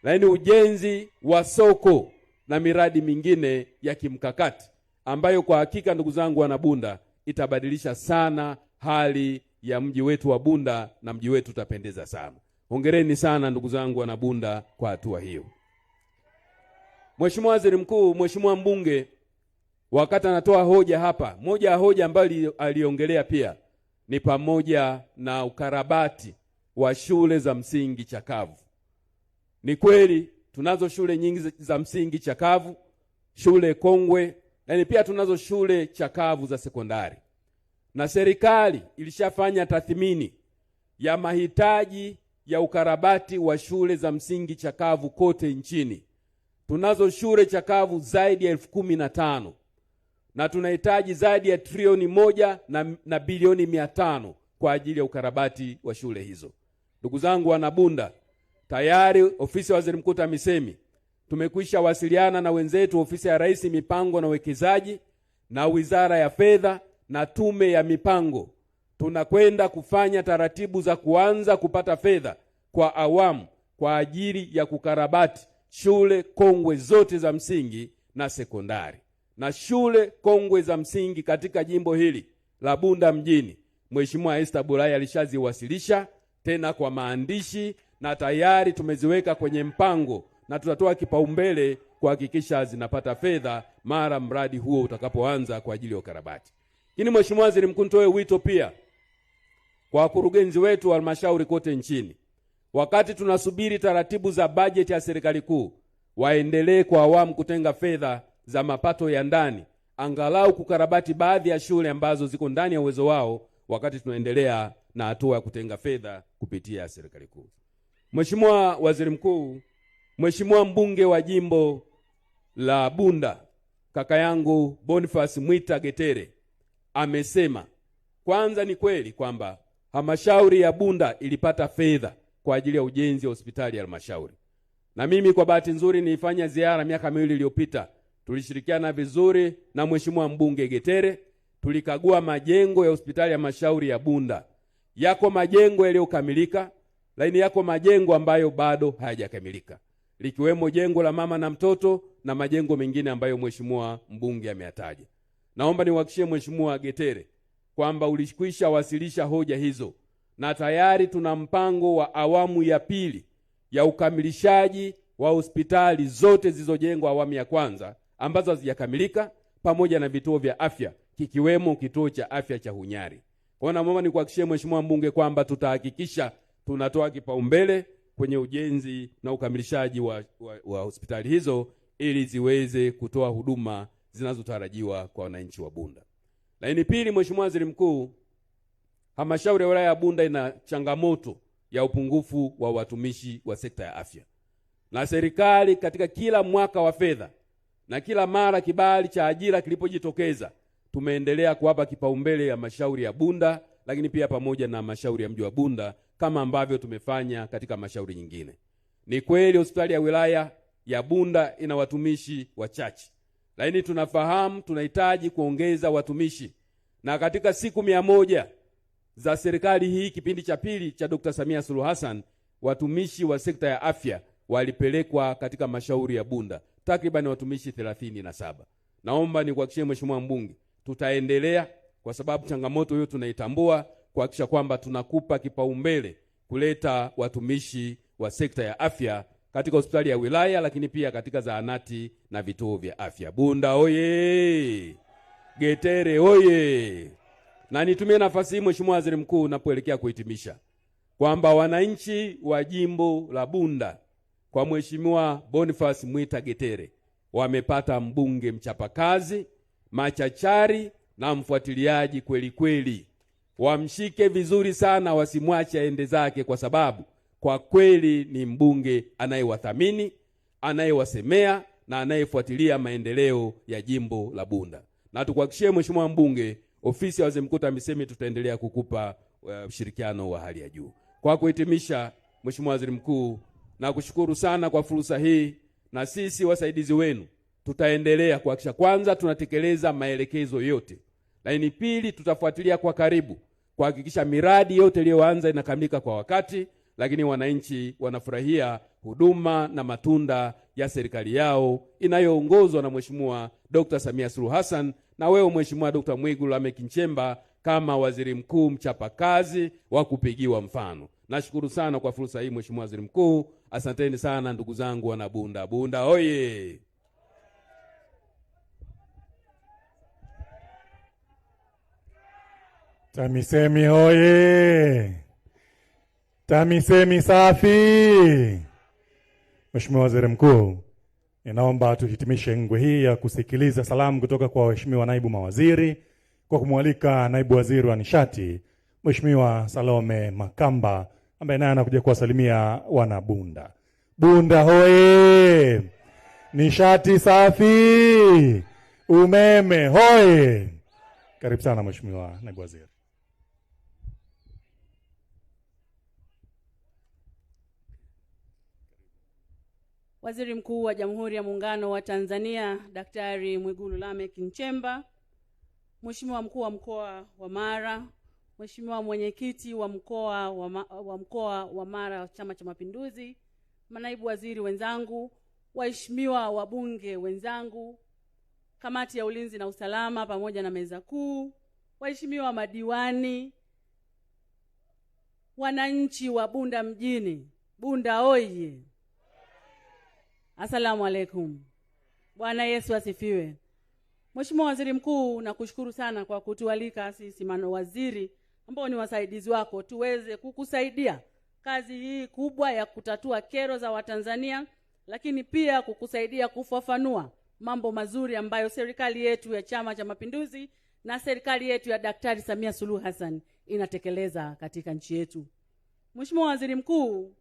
S6: lakini ujenzi wa soko na miradi mingine ya kimkakati ambayo kwa hakika ndugu zangu wana Bunda itabadilisha sana hali ya mji wetu wa Bunda na mji wetu utapendeza sana. Hongereni sana ndugu zangu wana Bunda kwa hatua hiyo. Mheshimiwa Waziri Mkuu, Mheshimiwa mbunge wakati anatoa hoja hapa, moja ya hoja ambayo aliongelea pia ni pamoja na ukarabati wa shule za msingi chakavu. Ni kweli tunazo shule nyingi za msingi chakavu, shule kongwe, na pia tunazo shule chakavu za sekondari. Na serikali ilishafanya tathmini ya mahitaji ya ukarabati wa shule za msingi chakavu kote nchini. Tunazo shule chakavu zaidi ya 15,000 na tunahitaji zaidi ya trilioni 1 na bilioni 500 kwa ajili ya ukarabati wa shule hizo. Ndugu zangu wana Bunda, tayari ofisi ya Waziri Mkuu TAMISEMI tumekwisha wasiliana na wenzetu ofisi ya Rais mipango na uwekezaji na Wizara ya Fedha na tume ya mipango. Tunakwenda kufanya taratibu za kuanza kupata fedha kwa awamu kwa ajili ya kukarabati shule kongwe zote za msingi na sekondari. Na shule kongwe za msingi katika jimbo hili la Bunda mjini, Mheshimiwa Esther Bulaya alishaziwasilisha tena kwa maandishi na tayari tumeziweka kwenye mpango na tutatoa kipaumbele kuhakikisha zinapata fedha mara mradi huo utakapoanza kwa ajili ya ukarabati. Lakini Mheshimiwa Waziri Mkuu, nitoe wito pia kwa wakurugenzi wetu wa halmashauri kote nchini. Wakati tunasubiri taratibu za bajeti ya serikali kuu, waendelee kwa awamu kutenga fedha za mapato ya ndani angalau kukarabati baadhi ya shule ambazo ziko ndani ya uwezo wao, wakati tunaendelea na hatua ya kutenga fedha kupitia serikali kuu. Mheshimiwa Waziri Mkuu, Mheshimiwa mbunge wa jimbo la Bunda kaka yangu Boniface Mwita Getere amesema, kwanza ni kweli kwamba halmashauri ya Bunda ilipata fedha kwa ajili ya ujenzi wa hospitali ya halmashauri. Na mimi kwa bahati nzuri nilifanya ziara miaka 2 iliyopita. Tulishirikiana vizuri na Mheshimiwa mbunge Getere, tulikagua majengo ya hospitali ya halmashauri ya Bunda. Yako majengo yaliyokamilika, lakini yako majengo ambayo bado hayajakamilika, likiwemo jengo la mama na mtoto na majengo mengine ambayo Mheshimiwa mbunge ameyataja. Naomba niwahakikishie Mheshimiwa Getere kwamba ulikwisha wasilisha hoja hizo na tayari tuna mpango wa awamu ya 2 ya ukamilishaji wa hospitali zote zilizojengwa awamu ya kwanza ambazo hazijakamilika, pamoja na vituo vya afya kikiwemo kituo cha afya cha Hunyari. Kwa hiyo naomba nikuhakikishie Mheshimiwa mbunge kwamba tutahakikisha tunatoa kipaumbele kwenye ujenzi na ukamilishaji wa hospitali hizo ili ziweze kutoa huduma zinazotarajiwa kwa wananchi wa Bunda. Lakini pili, Mheshimiwa Waziri Mkuu, halmashauri ya wilaya ya Bunda ina changamoto ya upungufu wa watumishi wa sekta ya afya. Na serikali katika kila mwaka wa fedha na kila mara kibali cha ajira kilipojitokeza, tumeendelea kuwapa kipaumbele ya halmashauri ya Bunda, lakini pia pamoja na halmashauri ya mji wa Bunda kama ambavyo tumefanya katika halmashauri nyingine. Ni kweli hospitali ya wilaya ya Bunda ina watumishi wachache, lakini tunafahamu tunahitaji kuongeza watumishi. Na katika siku 100 za serikali hii kipindi cha pili cha Dr. Samia Suluhu Hassan, watumishi wa sekta ya afya walipelekwa katika halmashauri ya Bunda, takriban watumishi 37. Naomba nikuhakikishie Mheshimiwa mbunge, tutaendelea kwa sababu changamoto hiyo tunaitambua, kuhakikisha kwamba tunakupa kipaumbele kuleta watumishi wa sekta ya afya katika hospitali ya wilaya, lakini pia katika zahanati na vituo vya afya. Bunda oye! Getere oye! Na nitumie nafasi hii Mheshimiwa Waziri Mkuu, napoelekea kuhitimisha, kwamba wananchi wa jimbo la Bunda kwa Mheshimiwa Boniface Mwita Getere wamepata mbunge mchapakazi, machachari na mfuatiliaji kweli kweli. Wamshike vizuri sana, wasimwache aende zake, kwa sababu kwa kweli ni mbunge anayewathamini, anayewasemea na anayefuatilia maendeleo ya jimbo la Bunda. Na tukuhakikishie Mheshimiwa mbunge, ofisi ya Waziri Mkuu TAMISEMI tutaendelea kukupa ushirikiano wa hali ya juu. Kwa kuhitimisha, Mheshimiwa Waziri Mkuu, na kushukuru sana kwa fursa hii, na sisi wasaidizi wenu tutaendelea kuhakikisha kwanza tunatekeleza maelekezo yote, lakini pili tutafuatilia kwa karibu kuhakikisha miradi yote iliyoanza inakamilika kwa wakati, lakini wananchi wanafurahia huduma na matunda ya serikali yao inayoongozwa na Mheshimiwa Dr. Samia Suluhu Hassan na wewe Mheshimiwa Dr. Mwigulu Lameck Nchemba kama waziri mkuu mchapakazi wa kupigiwa mfano. Nashukuru sana kwa fursa hii Mheshimiwa Waziri Mkuu. Asanteni sana ndugu zangu wana Bunda. Bunda oye!
S2: TAMISEMI hoye! TAMISEMI safi! Mheshimiwa Waziri Mkuu, ninaomba tuhitimishe ngwe hii ya kusikiliza salamu kutoka kwa waheshimiwa naibu mawaziri kwa kumwalika naibu waziri wa nishati Mheshimiwa Salome Makamba ambaye naye anakuja kuwasalimia wana Bunda. Bunda hoye! Nishati safi! Umeme hoye! Karibu sana Mheshimiwa naibu waziri.
S1: Waziri Mkuu wa Jamhuri ya Muungano wa Tanzania Daktari Mwigulu Lameck Nchemba, Mheshimiwa Mkuu wa Mkoa wa Mara, Mheshimiwa Mwenyekiti wa Mkoa wa Mara Chama cha Mapinduzi, manaibu waziri wenzangu, waheshimiwa wabunge wenzangu, kamati ya ulinzi na usalama pamoja na meza kuu, waheshimiwa madiwani, wananchi wa Bunda mjini. Bunda oye! Asalamu alaikum. Bwana Yesu asifiwe. Mheshimiwa Waziri Mkuu, nakushukuru sana kwa kutualika sisi mawaziri ambao ni wasaidizi wako tuweze kukusaidia kazi hii kubwa ya kutatua kero za Watanzania, lakini pia kukusaidia kufafanua mambo mazuri ambayo serikali yetu ya Chama cha Mapinduzi na serikali yetu ya Daktari Samia Suluhu Hassan inatekeleza katika nchi yetu. Mheshimiwa Waziri Mkuu,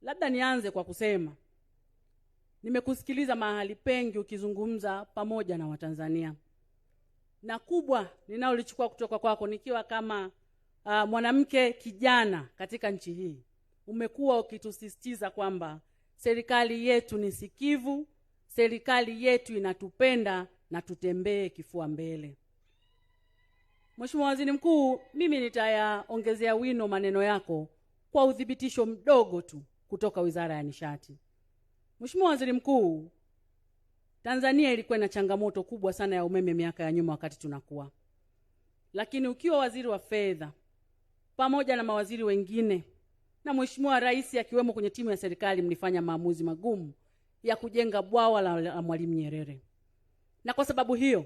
S1: labda nianze kwa kusema nimekusikiliza mahali pengi ukizungumza pamoja na Watanzania. Na kubwa ninaolichukua kutoka kwako nikiwa kama mwanamke kijana katika nchi hii, umekuwa ukitusisitiza kwamba serikali yetu ni sikivu, serikali yetu inatupenda na tutembee kifua mbele. Mheshimiwa Waziri Mkuu, mimi nitayaongezea wino maneno yako kwa udhibitisho mdogo tu kutoka Wizara ya Nishati. Mheshimiwa Waziri Mkuu, Tanzania ilikuwa na changamoto kubwa sana ya umeme miaka ya nyuma wakati tunakuwa. Lakini ukiwa waziri wa fedha pamoja na mawaziri wengine na Mheshimiwa Rais akiwemo kwenye timu ya serikali, mlifanya maamuzi magumu ya kujenga bwawa la Mwalimu Nyerere. Na kwa sababu hiyo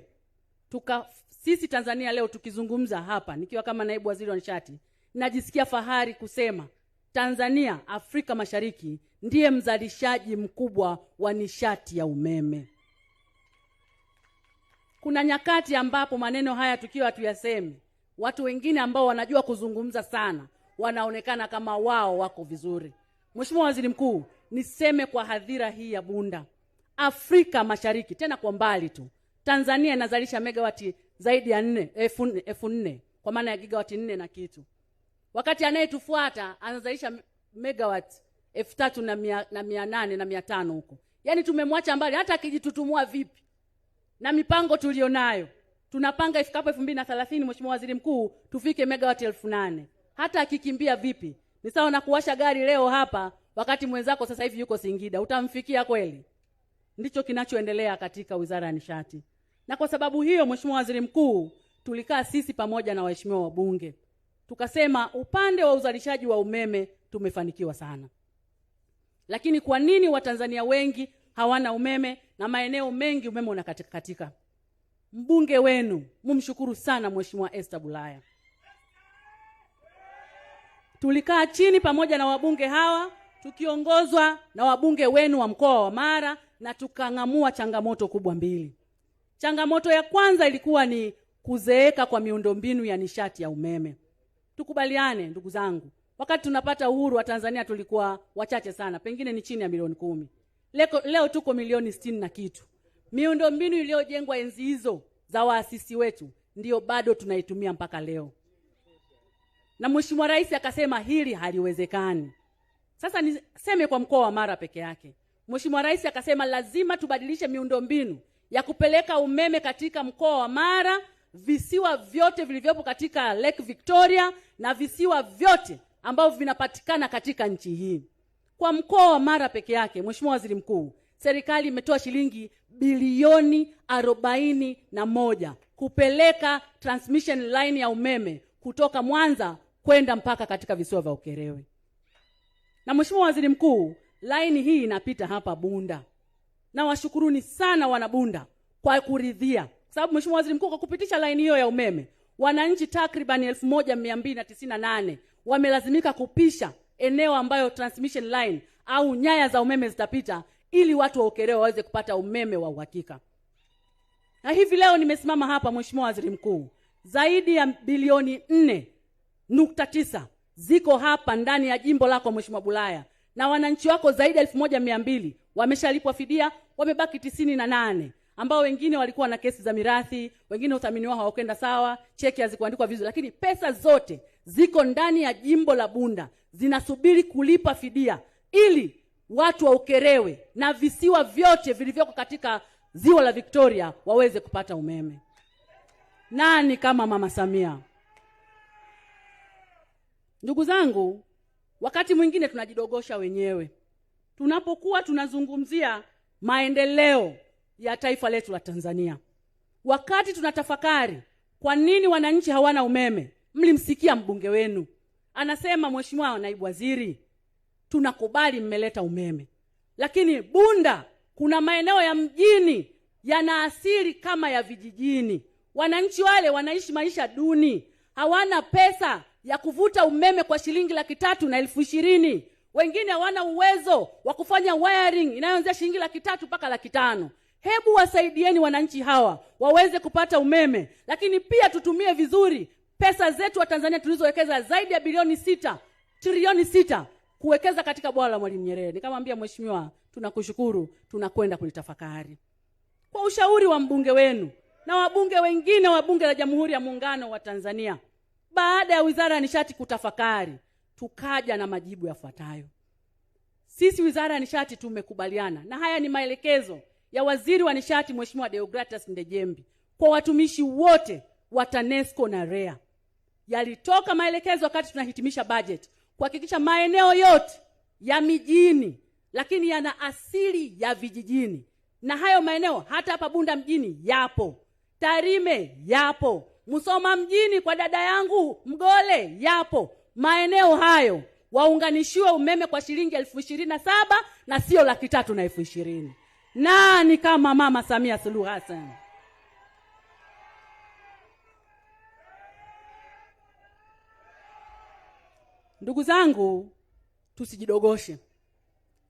S1: sisi Tanzania leo tukizungumza hapa nikiwa kama naibu waziri wa nishati, najisikia fahari kusema Tanzania Afrika Mashariki ndiye mzalishaji mkubwa wa nishati ya umeme. Kuna nyakati ambapo maneno haya tukiwa tuyasemi, watu wengine ambao wanajua kuzungumza sana wanaonekana kama wao wako vizuri. Mheshimiwa Waziri Mkuu, niseme kwa hadhira hii ya Bunda, Afrika Mashariki tena kwa mbali tu, Tanzania inazalisha megawati zaidi ya 4,000 kwa maana ya gigawati 4 na kitu. Wakati anayetufuata anazalisha megawati 3,800 na 500 huko. Yaani tumemwacha mbali, hata akijitutumua vipi na mipango tulionayo. Tunapanga ifikapo 2030 Mheshimiwa Waziri Mkuu tufike megawati 8,000. Hata akikimbia vipi? Ni sawa na kuwasha gari leo hapa wakati mwenzako sasa hivi yuko Singida. Utamfikia kweli? Ndicho kinachoendelea katika Wizara ya Nishati. Na kwa sababu hiyo Mheshimiwa Waziri Mkuu, tulikaa sisi pamoja na waheshimiwa wabunge, tukasema upande wa uzalishaji wa umeme tumefanikiwa sana. Lakini kwa nini Watanzania wengi hawana umeme na maeneo mengi umeme unakatika? Mbunge wenu, mumshukuru sana Mheshimiwa Esther Bulaya. Tulikaa chini pamoja na wabunge hawa tukiongozwa na wabunge wenu wa mkoa wa Mara na tukang'amua changamoto kubwa mbili. Changamoto ya kwanza ilikuwa ni kuzeeka kwa miundombinu ya nishati ya umeme. Tukubaliane ndugu zangu, wakati tunapata uhuru wa Tanzania tulikuwa wachache sana, pengine ni chini ya milioni 10. Leo tuko milioni 60 na kitu. Miundombinu iliyojengwa enzi hizo za waasisi wetu ndio bado tunaitumia mpaka leo. Na Mheshimiwa Rais akasema hili haliwezekani. Sasa niseme kwa mkoa wa Mara peke yake. Mheshimiwa Rais akasema lazima tubadilishe miundombinu ya kupeleka umeme katika mkoa wa Mara, visiwa vyote vilivyopo katika Lake Victoria na visiwa vyote ambavyo vinapatikana katika nchi hii. Kwa mkoa wa Mara peke yake, Mheshimiwa Waziri Mkuu, serikali imetoa shilingi bilioni 41 kupeleka transmission line ya umeme kutoka Mwanza kwenda mpaka katika visiwa vya Ukerewe. Na Mheshimiwa Waziri Mkuu, line hii inapita hapa Bunda. Na washukuruni sana wana Bunda kwa kuridhia. Sababu Mheshimiwa Waziri Mkuu, kwa kupitisha line hiyo ya umeme, wananchi takriban 1298 wamelazimika kupisha eneo ambayo transmission line au nyaya za umeme zitapita ili watu wa Ukerewe waweze kupata umeme wa uhakika. Na hivi leo nimesimama hapa Mheshimiwa Waziri Mkuu, zaidi ya bilioni 4.9 ziko hapa ndani ya jimbo lako Mheshimiwa Bulaya, na wananchi wako zaidi ya 1200 wameshalipwa fidia, wamebaki 98 ambao wengine walikuwa na kesi za mirathi, wengine uthamini wao hawakwenda sawa, cheki hazikuandikwa vizuri, lakini pesa zote ziko ndani ya jimbo la Bunda zinasubiri kulipa fidia ili watu wa Ukerewe na visiwa vyote vilivyoko katika ziwa la Victoria waweze kupata umeme. Nani kama Mama Samia? Ndugu zangu, wakati mwingine tunajidogosha wenyewe tunapokuwa tunazungumzia maendeleo ya taifa letu la Tanzania. Wakati tunatafakari kwa nini wananchi hawana umeme, mlimsikia mbunge wenu anasema, Mheshimiwa Naibu Waziri, tunakubali mmeleta umeme, lakini Bunda kuna maeneo ya mjini yana asili kama ya vijijini. Wananchi wale wanaishi maisha duni, hawana pesa ya kuvuta umeme kwa shilingi 300,000 na 20,000. Wengine hawana uwezo wa kufanya wiring inayoanzia shilingi 300,000 mpaka 500,000. Hebu wasaidieni wananchi hawa waweze kupata umeme, lakini pia tutumie vizuri pesa zetu wa Tanzania tulizowekeza zaidi ya trilioni 6 kuwekeza katika bwawa la Mwalimu Nyerere. Nikamwambia Mheshimiwa, tunakushukuru, tunakwenda kulitafakari. Kwa ushauri wa mbunge wenu na wabunge wengine wa Bunge la Jamhuri ya Muungano wa Tanzania, baada ya Wizara ya Nishati kutafakari, tukaja na majibu yafuatayo. Sisi Wizara ya Nishati tumekubaliana, na haya ni maelekezo ya Waziri wa Nishati Mheshimiwa Deogratus Ndejembi kwa watumishi wote wa TANESCO na REA. Yalitoka maelekezo wakati tunahitimisha budget kuhakikisha maeneo yote ya mijini lakini yana asili ya vijijini, na hayo maeneo hata hapa Bunda mjini yapo, Tarime yapo, Musoma mjini kwa dada yangu Mgole yapo. Maeneo hayo waunganishiwe umeme kwa shilingi 27,000 na sio 300,000 na 20,000. Nani kama Mama Samia Suluhu Hassan? Ndugu zangu, tusijidogoshe.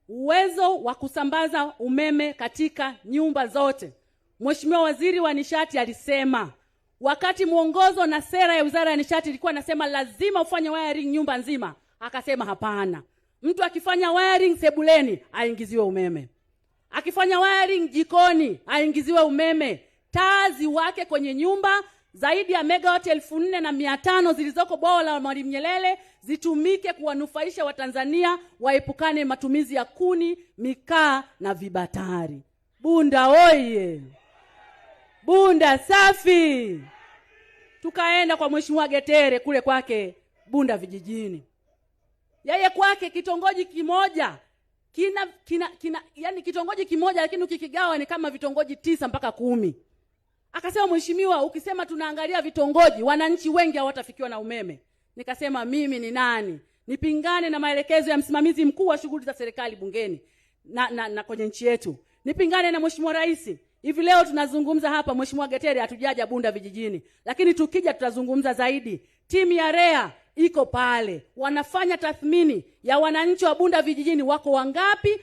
S1: Uwezo wa kusambaza umeme katika nyumba zote, Mheshimiwa Waziri wa Nishati alisema wakati mwongozo na sera ya Wizara ya Nishati ilikuwa nasema lazima ufanye wiring nyumba nzima, akasema hapana. Mtu akifanya wiring sebuleni aingiziwe umeme, akifanya wiring jikoni aingiziwe umeme. Taa ziwake kwenye nyumba, zaidi ya megawati 4,500 zilizoko bwawa la Mwalimu Nyerere zitumike kuwanufaisha Watanzania waepukane matumizi ya kuni, mikaa na vibatari. Bunda oye! Bunda safi! Tukaenda kwa Mheshimiwa Getere kule kwake Bunda vijijini. Yeye kwake kitongoji kimoja yani kitongoji kimoja lakini ukikigawa ni kama vitongoji 9 mpaka 10. Akasema, Mheshimiwa, ukisema tunaangalia vitongoji, wananchi wengi hawatafikiwa na umeme. Nikasema mimi ni nani nipingane na maelekezo ya msimamizi mkuu wa shughuli za serikali bungeni na kwenye nchi yetu, nipingane na Mheshimiwa Rais. Hivi leo tunazungumza hapa, Mheshimiwa Getere hatujaja Bunda vijijini, lakini tukija tutazungumza zaidi. Timu ya REA iko pale, wanafanya tathmini ya wananchi wa Bunda vijijini, wako wangapi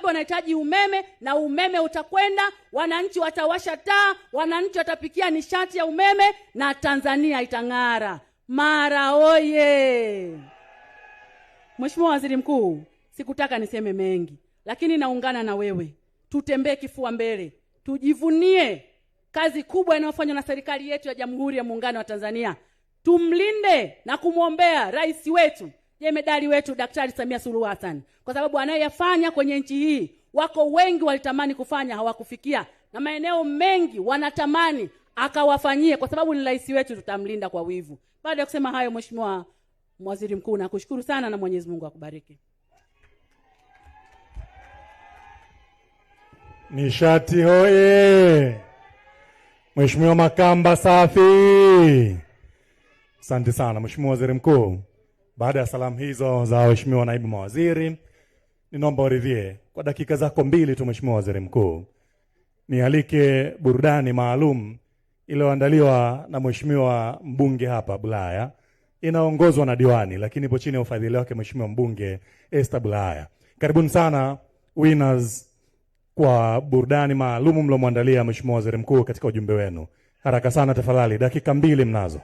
S1: wanahitaji umeme, na umeme utakwenda, wananchi watawasha taa, wananchi watapikia nishati ya umeme, na Tanzania itang'ara. Mara oye! Mheshimiwa Waziri Mkuu, sikutaka niseme mengi, lakini naungana na wewe. Tutembee kifua mbele, tujivunie kazi kubwa inayofanywa na serikali yetu ya Jamhuri ya Muungano wa Tanzania. Tumlinde na kumwombea rais wetu, jemedali wetu Daktari Samia Suluhu Hassan, kwa sababu anayeyafanya kwenye nchi hii, wako wengi walitamani kufanya hawakufikia, na maeneo mengi wanatamani akawafanyie, kwa sababu ni rais wetu, tutamlinda kwa wivu. Baada ya kusema hayo, Mheshimiwa Waziri Mkuu, nakushukuru sana na Mwenyezi Mungu akubariki.
S2: Nishati hoye! Mheshimiwa Makamba safi! Asante sana Mheshimiwa Waziri Mkuu. Baada ya salamu hizo za Mheshimiwa Naibu Mawaziri, ninaomba uridhie kwa dakika zako 2 tu Mheshimiwa Waziri Mkuu, nialike burudani maalum iliyoandaliwa na Mheshimiwa mbunge hapa Bulaya, inaongozwa na diwani, lakini ipo chini ya ufadhili wake Mheshimiwa mbunge Esther Bulaya. Karibuni sana winners kwa burudani maalum mlomwandalia Mheshimiwa Waziri Mkuu katika ujumbe wenu. Haraka sana tafadhali, dakika 2 mnazo.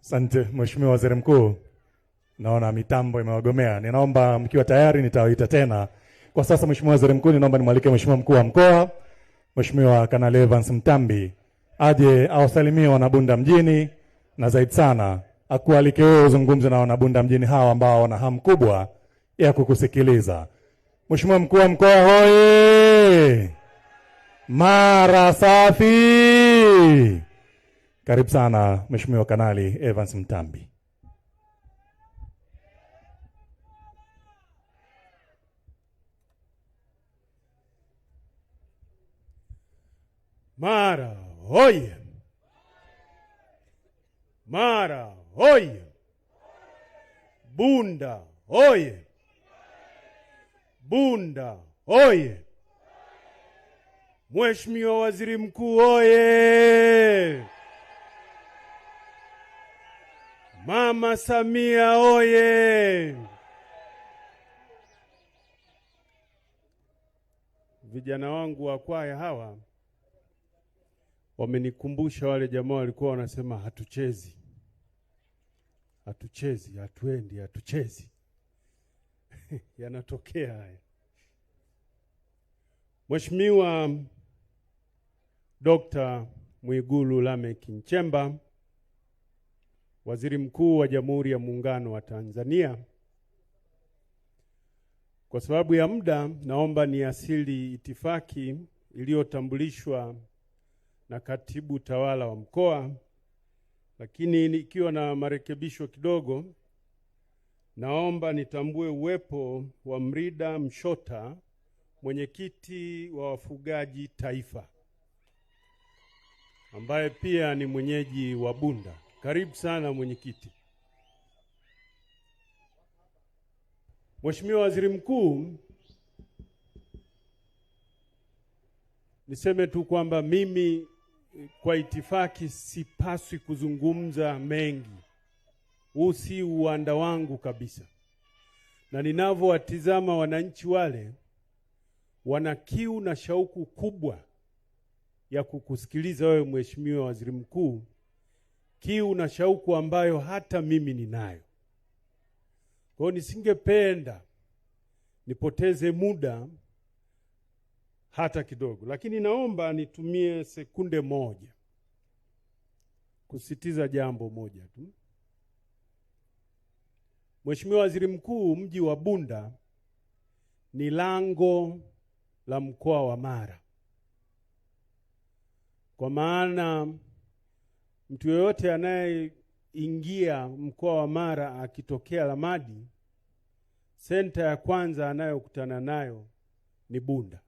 S2: Asante Mheshimiwa Waziri Mkuu. Naona mitambo imewagomea. Ninaomba mkiwa tayari nitawaita tena. Kwa sasa Mheshimiwa Waziri Mkuu, ninaomba nimwalike Mheshimiwa Mkuu wa Mkoa, Mheshimiwa Kanali Evans Mtambi, aje awasalimie wanabunda mjini, na zaidi sana akualike wewe uzungumze na wanabunda mjini hawa ambao wana hamu kubwa ya kukusikiliza. Mheshimiwa Mkuu wa Mkoa hoye! Mara safi! Karibu sana Mheshimiwa Kanali Evans Mtambi.
S7: Mara hoye! Mara hoye! Bunda hoye! Bunda hoye! Mheshimiwa Waziri Mkuu hoye! Mama Samia hoye! Vijana wangu wa kwaya hawa wamenikumbusha wale jamaa walikuwa wanasema hatuchezi, hatuchezi, hatuendi, hatuchezi. Yanatokea haya. Mheshimiwa Dr. Mwigulu Lameck Nchemba, Waziri Mkuu wa Jamhuri ya Muungano wa Tanzania, kwa sababu ya muda naomba niasili itifaki iliyotambulishwa na katibu tawala wa mkoa, lakini ikiwa na marekebisho kidogo, naomba nitambue uwepo wa Mrida Mshota, mwenyekiti wa wafugaji taifa, ambaye pia ni mwenyeji wa Bunda. Karibu sana mwenyekiti. Mheshimiwa Waziri Mkuu, niseme tu kwamba mimi kwa itifaki sipaswi kuzungumza mengi. Huu si uwanda wangu kabisa. Na ninavyowatizama wananchi wale, wana kiu na shauku kubwa ya kukusikiliza wewe Mheshimiwa Waziri Mkuu, kiu na shauku ambayo hata mimi ninayo. Kwa hiyo nisingependa nipoteze muda hata kidogo, lakini naomba nitumie sekunde moja kusisitiza jambo moja tu. Mheshimiwa Waziri Mkuu, mji wa Bunda ni lango la mkoa wa Mara. Kwa maana mtu yeyote anayeingia mkoa wa Mara akitokea Lamadi, senta ya kwanza anayokutana nayo ni Bunda.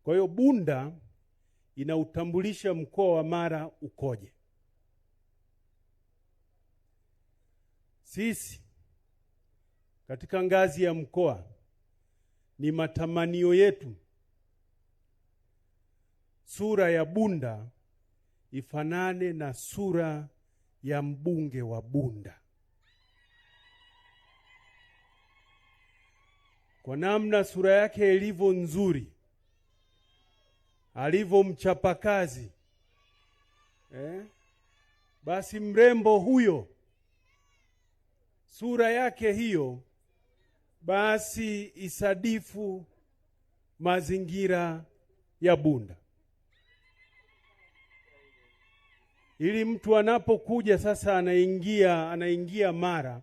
S7: Kwa hiyo Bunda inautambulisha mkoa wa Mara ukoje. Sisi katika ngazi ya mkoa ni matamanio yetu sura ya Bunda ifanane na sura ya mbunge wa Bunda. Kwa namna sura yake ilivyo nzuri, alivyo mchapakazi, basi mrembo huyo, sura yake hiyo, basi isadifu mazingira ya Bunda. Ili mtu anapokuja sasa anaingia Mara,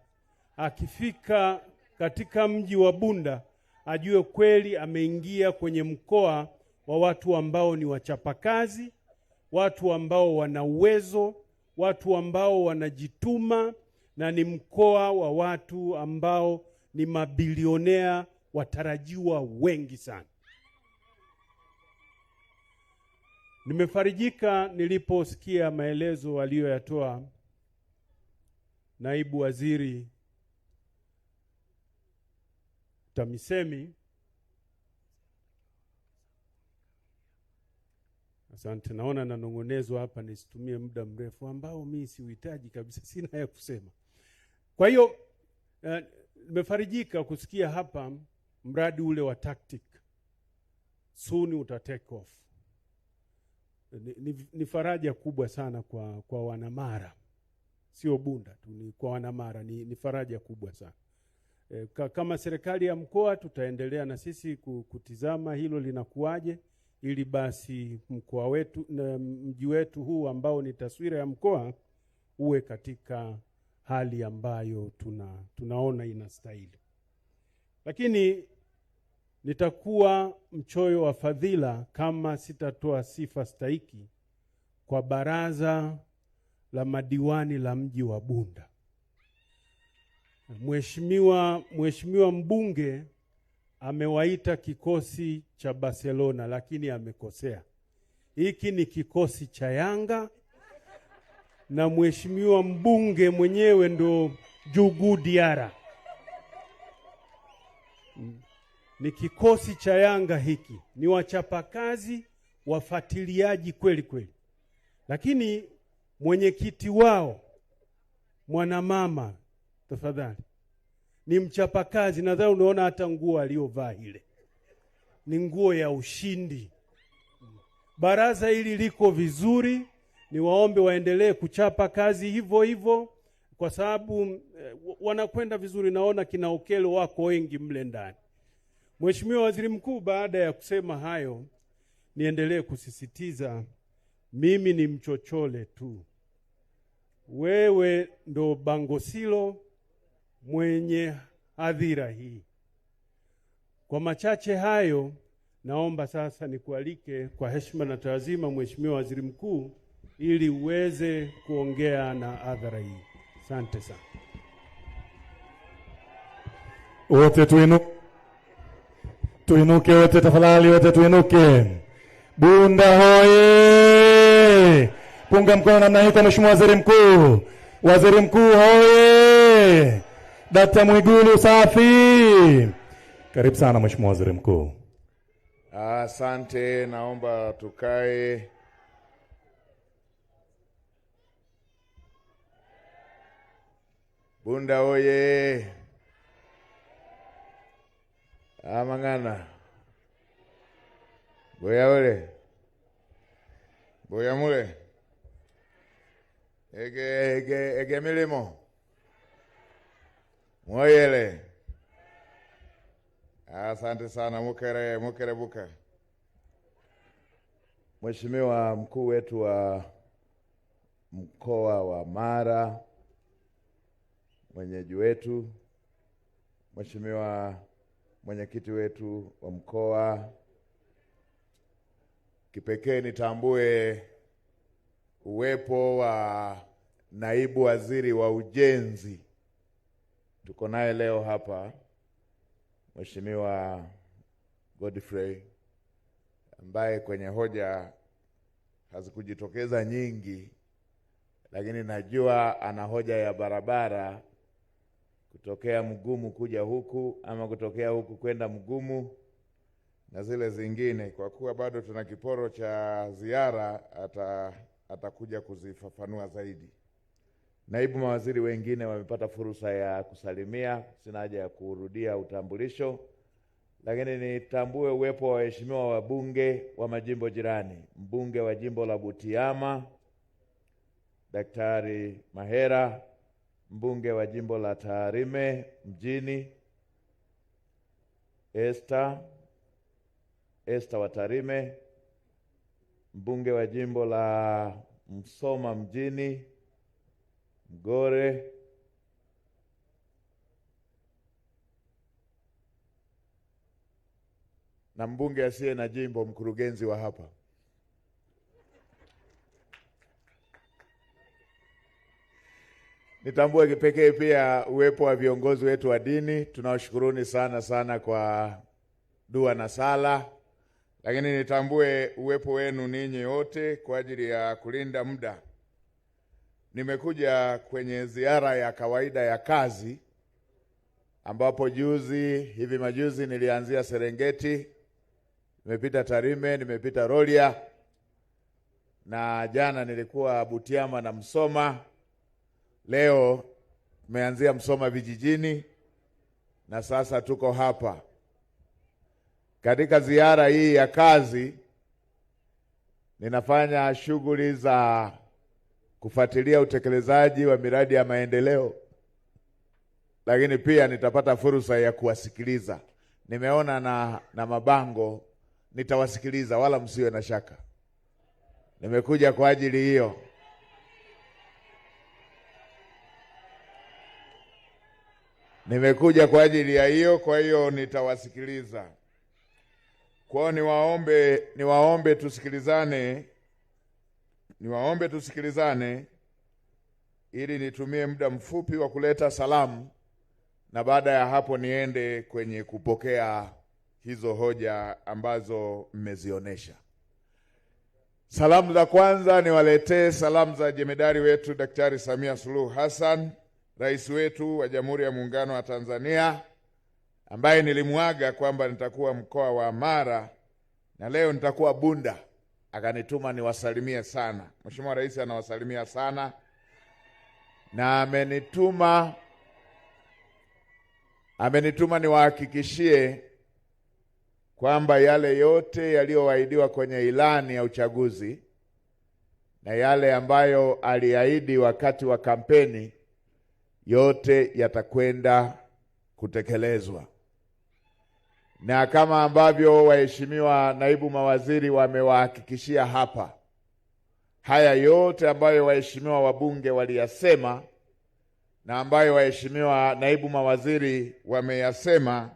S7: akifika katika mji wa Bunda, ajue kweli ameingia kwenye mkoa wa watu ambao ni wachapakazi, watu ambao wana uwezo, watu ambao wanajituma, na ni mkoa wa watu ambao ni mabilionea watarajiwa wengi sana. Nimefarijika niliposikia maelezo aliyoyatoa Naibu Waziri TAMISEMI. Asante, naona nanong'onezwa hapa nisitumie muda mrefu ambao mimi siuhitaji kabisa, sina ya kusema. Kwa hiyo nimefarijika kusikia hapa mradi ule wa TACTIC soon uta take off. Ni faraja kubwa sana kwa Wanamara, sio Bunda tu, ni kwa Wanamara, ni faraja kubwa sana. Kama serikali ya mkoa tutaendelea na sisi kutizama hilo linakuaje, ili basi mkoa wetu na mji wetu huu ambao ni taswira ya mkoa uwe katika hali ambayo tunaona inastahili. Lakini nitakuwa mchoyo wa fadhila kama sitatoa sifa stahiki kwa baraza la madiwani la mji wa Bunda. Mheshimiwa mbunge amewaita kikosi cha Barcelona, lakini amekosea. Hiki ni kikosi cha Yanga, na mheshimiwa mbunge mwenyewe ndo Djugu Diarra. Ni kikosi cha Yanga hiki, ni wachapakazi, wafuatiliaji kweli kweli. Lakini mwenyekiti wao mwanamama, tafadhali, ni mchapakazi. Nadhani unaona hata nguo aliyovaa ile ni nguo ya ushindi. Baraza hili liko vizuri, ni waombe waendelee kuchapa kazi hivyo hivyo, kwa sababu wanakwenda vizuri. Naona kina Okelo wako wengi mle ndani. Mheshimiwa Waziri Mkuu, baada ya kusema hayo, niendelee kusisitiza mimi ni mchochole tu. Wewe ndo Bangosilo mwenye hadhira hii. Kwa machache hayo naomba sasa nikualike kwa heshima na taazima, Mheshimiwa Waziri Mkuu, ili uweze kuongea na hadhara hii. Asante sana.
S2: Wote tuinuke wote tafadhali, wote tuinuke. Bunda hoye! Punga mkono namna hii kwa Mheshimiwa Waziri Mkuu. Waziri Mkuu hoye! Dkt. Mwigulu safi! Karibu sana Mheshimiwa Waziri Mkuu.
S8: Asante, naomba tukae. Bunda hoye! Amangana. Boya ole. Boya mule. Ege milimo. Moyele. Asante sana, mukere buka. Mheshimiwa mkuu wetu wa mkoa wa Mara, mwenyeji wetu, Mheshimiwa mwenyekiti wetu wa mkoa, kipekee nitambue uwepo wa naibu waziri wa ujenzi. Tuko naye leo hapa, Mheshimiwa Godfrey, ambaye kwenye hoja hazikujitokeza nyingi, lakini najua ana hoja ya barabara kutokea Mgumu kuja huku ama kutokea huku kwenda Mgumu na zile zingine. Kwa kuwa bado tuna kiporo cha ziara, atakuja kuzifafanua zaidi. Naibu mawaziri wengine wamepata fursa ya kusalimia, sina haja ya kurudia utambulisho, lakini nitambue uwepo wa waheshimiwa wabunge wa majimbo jirani. Mbunge wa jimbo la Butiama Daktari Mahera, mbunge wa jimbo la Tarime mjini Esther wa Tarime, mbunge wa jimbo la Msoma mjini Mgore, na mbunge asiye na jimbo, mkurugenzi wa hapa. Nitambue kipekee pia uwepo wa viongozi wetu wa dini. Tunawashukuruni sana kwa dua na sala, lakini nitambue uwepo wenu ninyi wote kwa ajili ya kulinda muda. Nimekuja kwenye ziara ya kawaida ya kazi, ambapo hivi majuzi nilianzia Serengeti, nimepita Tarime, nimepita Rorya, na jana nilikuwa Butiama na Msoma. Leo tumeanzia Msoma vijijini na sasa tuko hapa. Katika ziara hii ya kazi ninafanya shughuli za kufuatilia utekelezaji wa miradi ya maendeleo, lakini pia nitapata fursa ya kuwasikiliza. Nimeona na mabango, nitawasikiliza, wala msiwe na shaka. Nimekuja kwa ajili hiyo. Nimekuja kwa ajili ya hiyo, kwa hiyo nitawasikiliza. Kwa niwaombe tusikilizane ili nitumie muda mfupi wa kuleta salamu, na baada ya hapo niende kwenye kupokea hizo hoja ambazo mmezionesha. Salamu za kwanza niwaletee salamu za jemedari wetu Daktari Samia Suluhu Hassan, Rais wetu wa Jamhuri ya Muungano wa Tanzania, ambaye nilimwaga kwamba nitakuwa mkoa wa Mara na leo nitakuwa Bunda. Akanituma niwasalimie sana. Mheshimiwa Rais anawasalimia sana, na amenituma niwahakikishie kwamba yale yote yaliyoahidiwa kwenye ilani ya uchaguzi na yale ambayo aliahidi wakati wa kampeni yote yatakwenda kutekelezwa. Na kama ambavyo waheshimiwa naibu mawaziri wamewahakikishia hapa, haya yote ambayo waheshimiwa wabunge waliyasema na ambayo waheshimiwa naibu mawaziri wameyasema,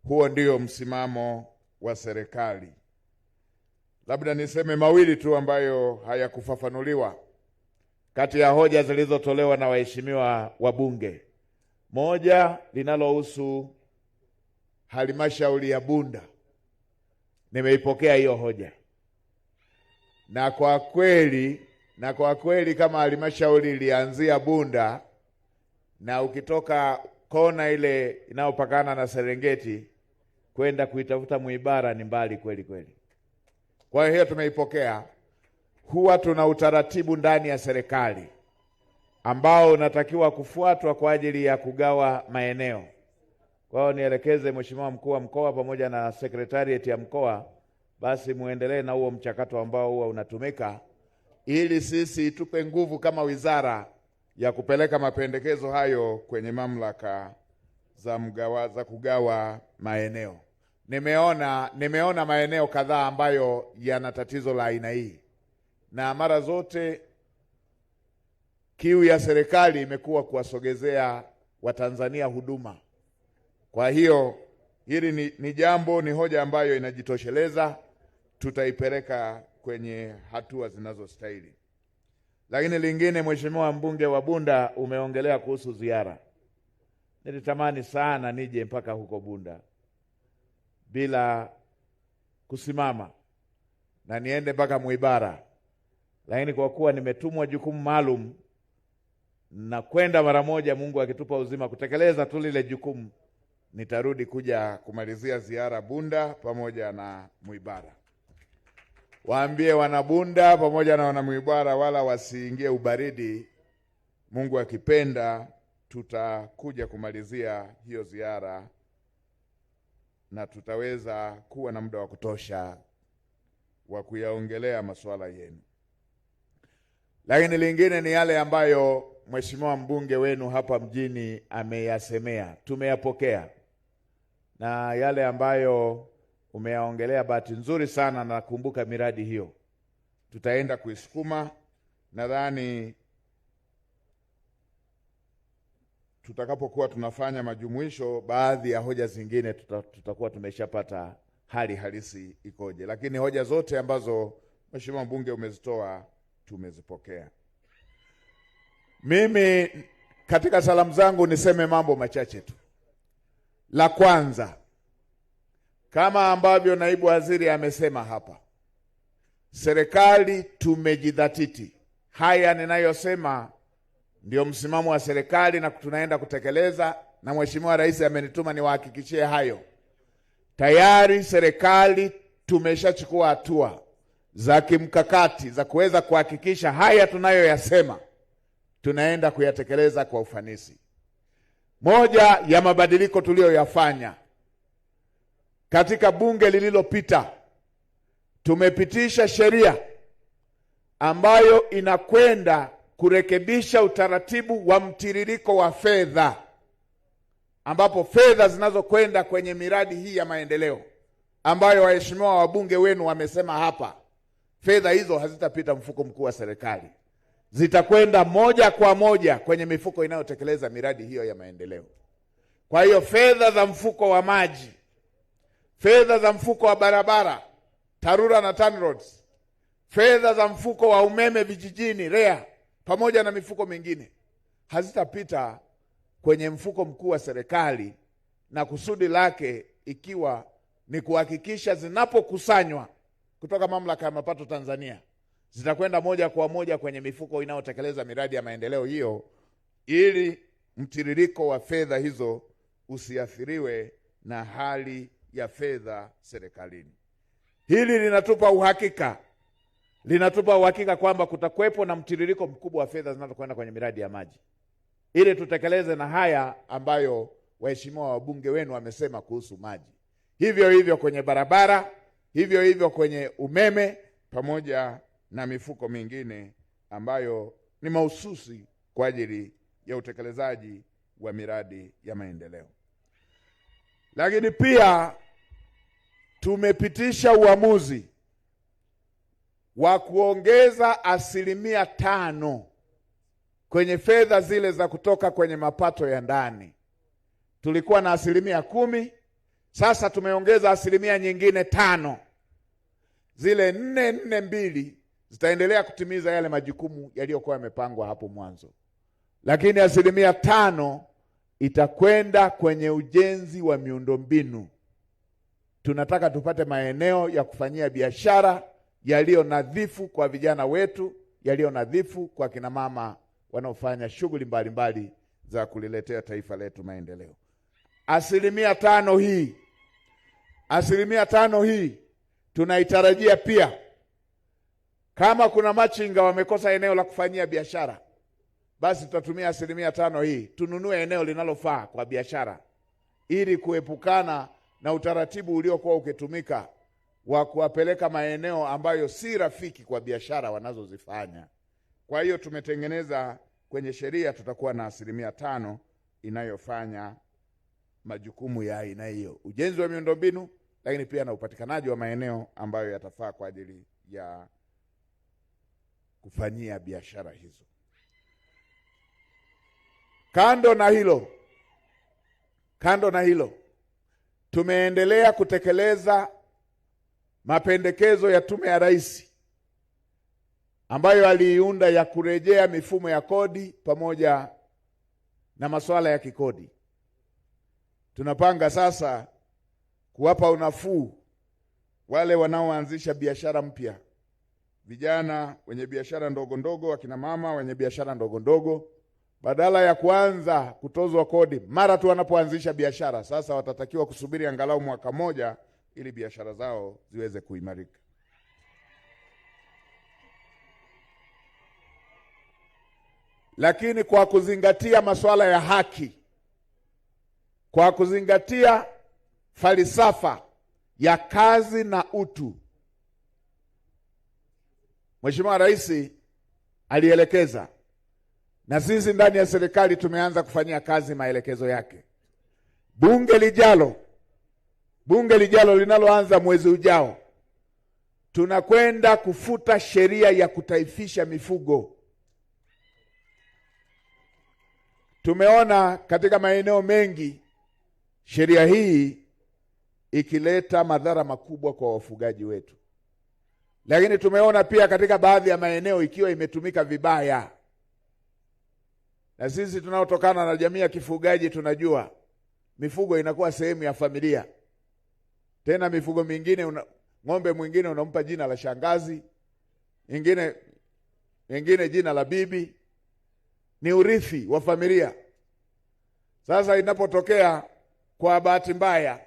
S8: huo ndio msimamo wa serikali. Labda niseme mawili tu ambayo hayakufafanuliwa kati ya hoja zilizotolewa na waheshimiwa wabunge. Moja linalohusu halmashauri ya Bunda. Nimeipokea hiyo hoja. Na kwa kweli kama halmashauri ilianzia Bunda na ukitoka kona ile inayopakana na Serengeti kwenda kuitafuta Mwibara ni mbali kweli kweli. Kwa hiyo tumeipokea. Huwa tuna utaratibu ndani ya serikali ambao unatakiwa kufuatwa kwa ajili ya kugawa maeneo. Kwa hiyo nielekeze Mheshimiwa Mkuu wa Mkoa pamoja na Secretariat ya mkoa, basi muendelee na huo mchakato ambao huwa unatumika ili sisi tupe nguvu kama wizara ya kupeleka mapendekezo hayo kwenye mamlaka za kugawa maeneo. Nimeona maeneo kadhaa ambayo yana tatizo la aina hii, na mara zote kiu ya serikali imekuwa kuwasogezea Watanzania huduma. Kwa hiyo hili ni hoja ambayo inajitosheleza, tutaipeleka kwenye hatua zinazostahili. Lakini lingine, Mheshimiwa mbunge wa Bunda, umeongelea kuhusu ziara. Nilitamani sana nije mpaka huko Bunda bila kusimama na niende mpaka Mwibara, lakini kwa kuwa nimetumwa jukumu maalum na kwenda mara moja, Mungu akitupa uzima kutekeleza tu lile jukumu, nitarudi kuja kumalizia ziara Bunda pamoja na Mwibara. Waambie wanabunda pamoja na wanamwibara wala wasiingie ubaridi. Mungu akipenda tutakuja kumalizia hiyo ziara na tutaweza kuwa na muda wa kutosha wa kuyaongelea masuala yenu. Lakini lingine ni yale ambayo Mheshimiwa mbunge wenu hapa mjini ameyasemea, tumeyapokea. Na yale ambayo umeyaongelea, bahati nzuri sana nakumbuka miradi hiyo, tutaenda kuisukuma. Nadhani tutakapokuwa tunafanya majumuisho, baadhi ya hoja zingine tutakuwa tumeshapata hali halisi ikoje, lakini hoja zote ambazo Mheshimiwa mbunge umezitoa tumezipokea. Mimi katika salamu zangu niseme mambo machache tu. La kwanza, kama ambavyo naibu waziri amesema hapa, serikali tumejidhatiti. Haya ninayosema ndio msimamo wa serikali na tunaenda kutekeleza, na Mheshimiwa Rais amenituma niwahakikishie hayo. Tayari serikali tumeshachukua hatua za kimkakati za kuweza kuhakikisha haya tunayoyasema tunaenda kuyatekeleza kwa ufanisi. Moja ya mabadiliko tuliyoyafanya katika bunge lililopita, tumepitisha sheria ambayo inakwenda kurekebisha utaratibu wa mtiririko wa fedha, ambapo fedha zinazokwenda kwenye miradi hii ya maendeleo ambayo waheshimiwa wabunge wenu wamesema hapa, fedha hizo hazitapita mfuko mkuu wa serikali, zitakwenda moja kwa moja kwenye mifuko inayotekeleza miradi hiyo ya maendeleo. Kwa hiyo fedha za mfuko wa maji, fedha za mfuko wa barabara TARURA na TANROADS, fedha za mfuko wa umeme vijijini REA, pamoja na mifuko mingine hazitapita kwenye mfuko mkuu wa serikali, na kusudi lake ikiwa ni kuhakikisha zinapokusanywa kutoka Mamlaka ya Mapato Tanzania zitakwenda moja kwa moja kwenye mifuko inayotekeleza miradi ya maendeleo hiyo, ili mtiririko wa fedha hizo usiathiriwe na hali ya fedha serikalini. Hili linatupa uhakika kwamba kutakuwepo na mtiririko mkubwa wa fedha zinazokwenda kwenye miradi ya maji, ili tutekeleze na haya ambayo waheshimiwa wabunge wenu wamesema kuhusu maji. Hivyo hivyo kwenye barabara, hivyo hivyo kwenye umeme, pamoja na mifuko mingine ambayo ni mahususi kwa ajili ya utekelezaji wa miradi ya maendeleo. Lakini pia tumepitisha uamuzi wa kuongeza 5% kwenye fedha zile za kutoka kwenye mapato ya ndani. Tulikuwa na 10%, Sasa tumeongeza asilimia nyingine 5. Zile 442 zitaendelea kutimiza yale majukumu yaliyokuwa yamepangwa hapo mwanzo, lakini asilimia 5 itakwenda kwenye ujenzi wa miundombinu. Tunataka tupate maeneo ya kufanyia biashara yaliyo nadhifu kwa vijana wetu, yaliyo nadhifu kwa kina mama wanaofanya shughuli mbalimbali za kuliletea taifa letu maendeleo. Asilimia 5 hii tunaitarajia pia, kama kuna machinga wamekosa eneo la kufanyia biashara, basi tutatumia asilimia 5 hii tununue eneo linalofaa kwa biashara, ili kuepukana na utaratibu uliokuwa ukitumika wa kuwapeleka maeneo ambayo si rafiki kwa biashara wanazozifanya. Kwa hiyo tumetengeneza kwenye sheria, tutakuwa na asilimia 5 inayofanya majukumu ya aina hiyo, ujenzi wa miundombinu, lakini pia na upatikanaji wa maeneo ambayo yatafaa kwa ajili ya kufanyia biashara hizo. Kando na hilo, tumeendelea kutekeleza mapendekezo ya Tume ya Rais ambayo aliiunda ya kurejea mifumo ya kodi pamoja na masuala ya kikodi. Tunapanga sasa kuwapa unafuu wale wanaoanzisha biashara mpya, vijana wenye biashara ndogo ndogo, akina mama wenye biashara ndogo ndogo. Badala ya kuanza kutozwa kodi mara tu wanapoanzisha biashara, sasa watatakiwa kusubiri angalau mwaka mmoja ili biashara zao ziweze kuimarika. Lakini kwa kuzingatia masuala ya haki, kwa kuzingatia falsafa ya kazi na utu, Mheshimiwa Rais alielekeza, na sisi ndani ya serikali tumeanza kufanyia kazi maelekezo yake. Bunge lijalo linaloanza mwezi ujao, tunakwenda kufuta sheria ya kutaifisha mifugo. Tumeona katika maeneo mengi sheria hii ikileta madhara makubwa kwa wafugaji wetu, lakini tumeona pia katika baadhi ya maeneo ikiwa imetumika vibaya. Na sisi tunaotokana na jamii ya kifugaji tunajua mifugo inakuwa sehemu ya familia. Tena mifugo mingine, ng'ombe mwingine unampa jina la shangazi, ingine jina la bibi, ni urithi wa familia. Sasa inapotokea kwa bahati mbaya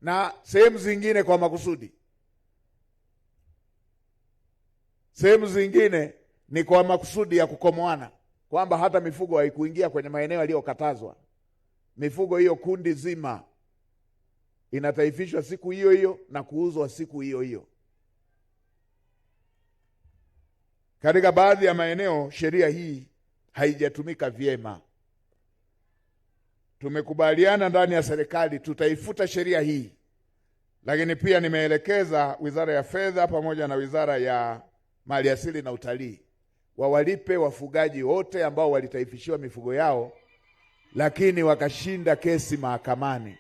S8: na sehemu zingine kwa makusudi, sehemu zingine ni kwa makusudi ya kukomoana, kwamba hata mifugo haikuingia kwenye maeneo yaliyokatazwa, mifugo hiyo kundi zima inataifishwa siku hiyo hiyo na kuuzwa siku hiyo hiyo. Katika baadhi ya maeneo sheria hii haijatumika vyema. Tumekubaliana ndani ya serikali tutaifuta sheria hii, lakini pia nimeelekeza Wizara ya Fedha pamoja na Wizara ya Maliasili na Utalii wawalipe wafugaji wote ambao walitaifishiwa mifugo yao lakini wakashinda kesi mahakamani.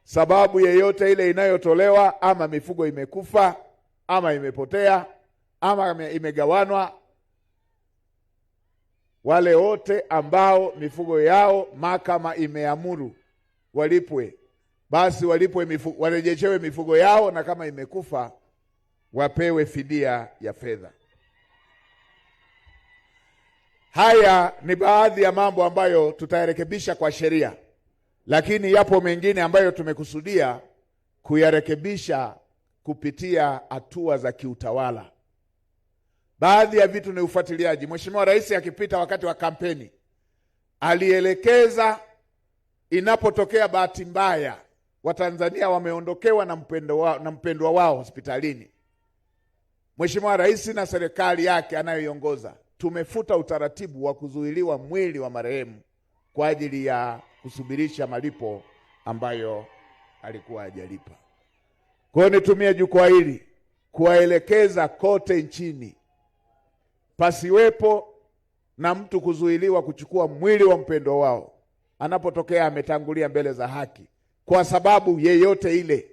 S8: Sababu yeyote ile inayotolewa, ama mifugo imekufa ama imepotea ama imegawanwa, wale wote ambao mifugo yao mahakama imeamuru walipwe, basi walipwe warejeshewe mifugo yao, na kama imekufa wapewe fidia ya fedha. Haya ni baadhi ya mambo ambayo tutayarekebisha kwa sheria, lakini yapo mengine ambayo tumekusudia kuyarekebisha kupitia hatua za kiutawala. Baadhi ya vitu ni ufuatiliaji. Mheshimiwa Rais akipita wakati wa kampeni alielekeza, inapotokea bahati mbaya Watanzania wameondokewa na mpendwa wao hospitalini, Mheshimiwa Rais na serikali yake anayoiongoza tumefuta utaratibu wa kuzuiliwa mwili wa marehemu kwa ajili ya kusubirisha malipo ambayo alikuwa hajalipa. Kwa hiyo nitumie jukwaa hili kuwaelekeza kote nchini, pasiwepo na mtu kuzuiliwa kuchukua mwili wa mpendwa wao anapotokea ametangulia mbele za haki, kwa sababu yeyote ile.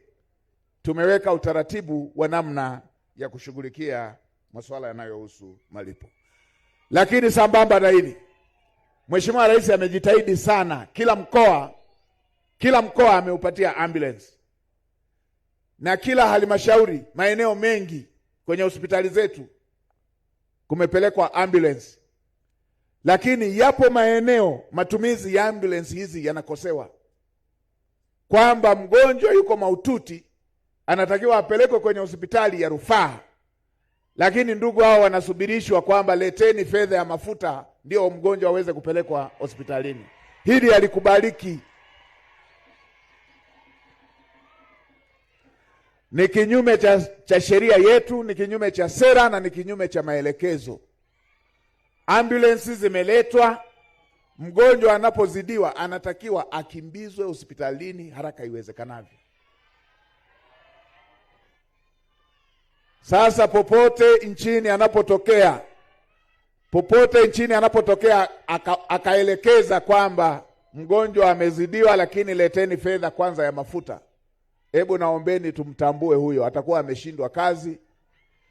S8: Tumeweka utaratibu wa namna ya kushughulikia masuala yanayohusu malipo. Lakini sambamba na hili, Mheshimiwa Rais amejitahidi sana, kila mkoa ameupatia ambulance, na kila halmashauri, maeneo mengi kwenye hospitali zetu kumepelekwa ambulance. Lakini yapo maeneo matumizi ya ambulance hizi yanakosewa, kwamba mgonjwa yuko mahututi anatakiwa apelekwe kwenye hospitali ya rufaa, lakini ndugu hao wanasubirishwa kwamba leteni fedha ya mafuta ndio mgonjwa aweze kupelekwa hospitalini. Hili halikubaliki. Ni kinyume cha sheria yetu, ni kinyume cha sera na ni kinyume cha maelekezo. Ambulance zimeletwa, mgonjwa anapozidiwa anatakiwa akimbizwe hospitalini haraka iwezekanavyo. Sasa popote nchini anapotokea akaelekeza kwamba mgonjwa amezidiwa, lakini leteni fedha kwanza ya mafuta, hebu naombeni tumtambue huyo, atakuwa ameshindwa kazi,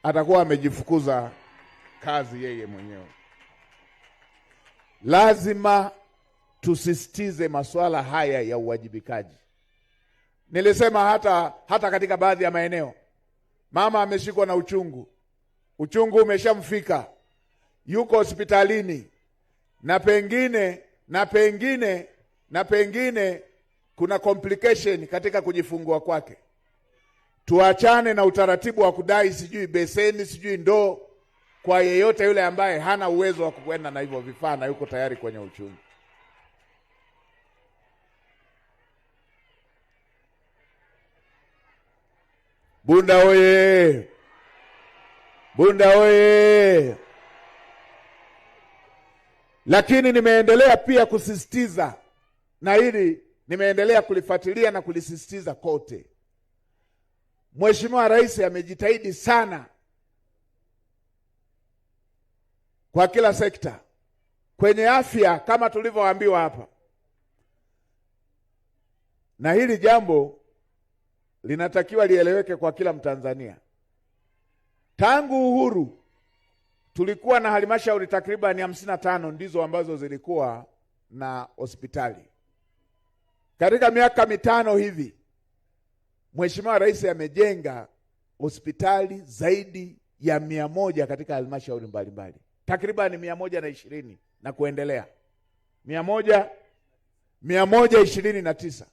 S8: atakuwa amejifukuza kazi yeye mwenyewe. Lazima tusisitize masuala haya ya uwajibikaji. Nilisema hata katika baadhi ya maeneo mama ameshikwa na uchungu umeshamfika, yuko hospitalini, na pengine kuna complication katika kujifungua kwake. Tuachane na utaratibu wa kudai sijui beseni sijui ndoo kwa yeyote yule ambaye hana uwezo wa kwenda na hivyo vifaa na yuko tayari kwenye uchungu. Bunda oye! Bunda oye! Lakini nimeendelea pia kusisitiza, na hili nimeendelea kulifuatilia na kulisisitiza kote. Mheshimiwa Rais amejitahidi sana kwa kila sekta. Kwenye afya kama tulivyoambiwa hapa, na hili jambo linatakiwa lieleweke kwa kila Mtanzania. Tangu uhuru tulikuwa na halmashauri takriban 55 ndizo ambazo zilikuwa na hospitali. Katika miaka 5 hivi Mheshimiwa Rais amejenga hospitali zaidi ya 100 katika halmashauri mbalimbali, takriban 120 na kuendelea, 129.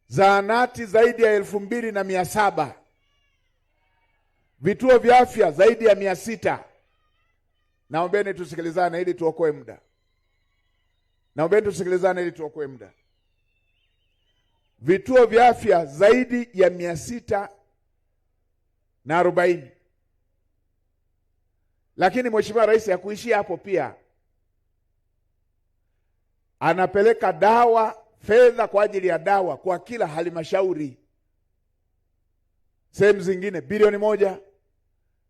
S8: Zahanati zaidi ya 2700, vituo vya afya zaidi ya 600. Naombeni tusikilizane ili tuokoe muda. Vituo vya afya zaidi ya 640. Lakini Mheshimiwa Rais hakuishia hapo, pia anapeleka fedha kwa ajili ya dawa kwa kila halmashauri. Sehemu zingine bilioni 1,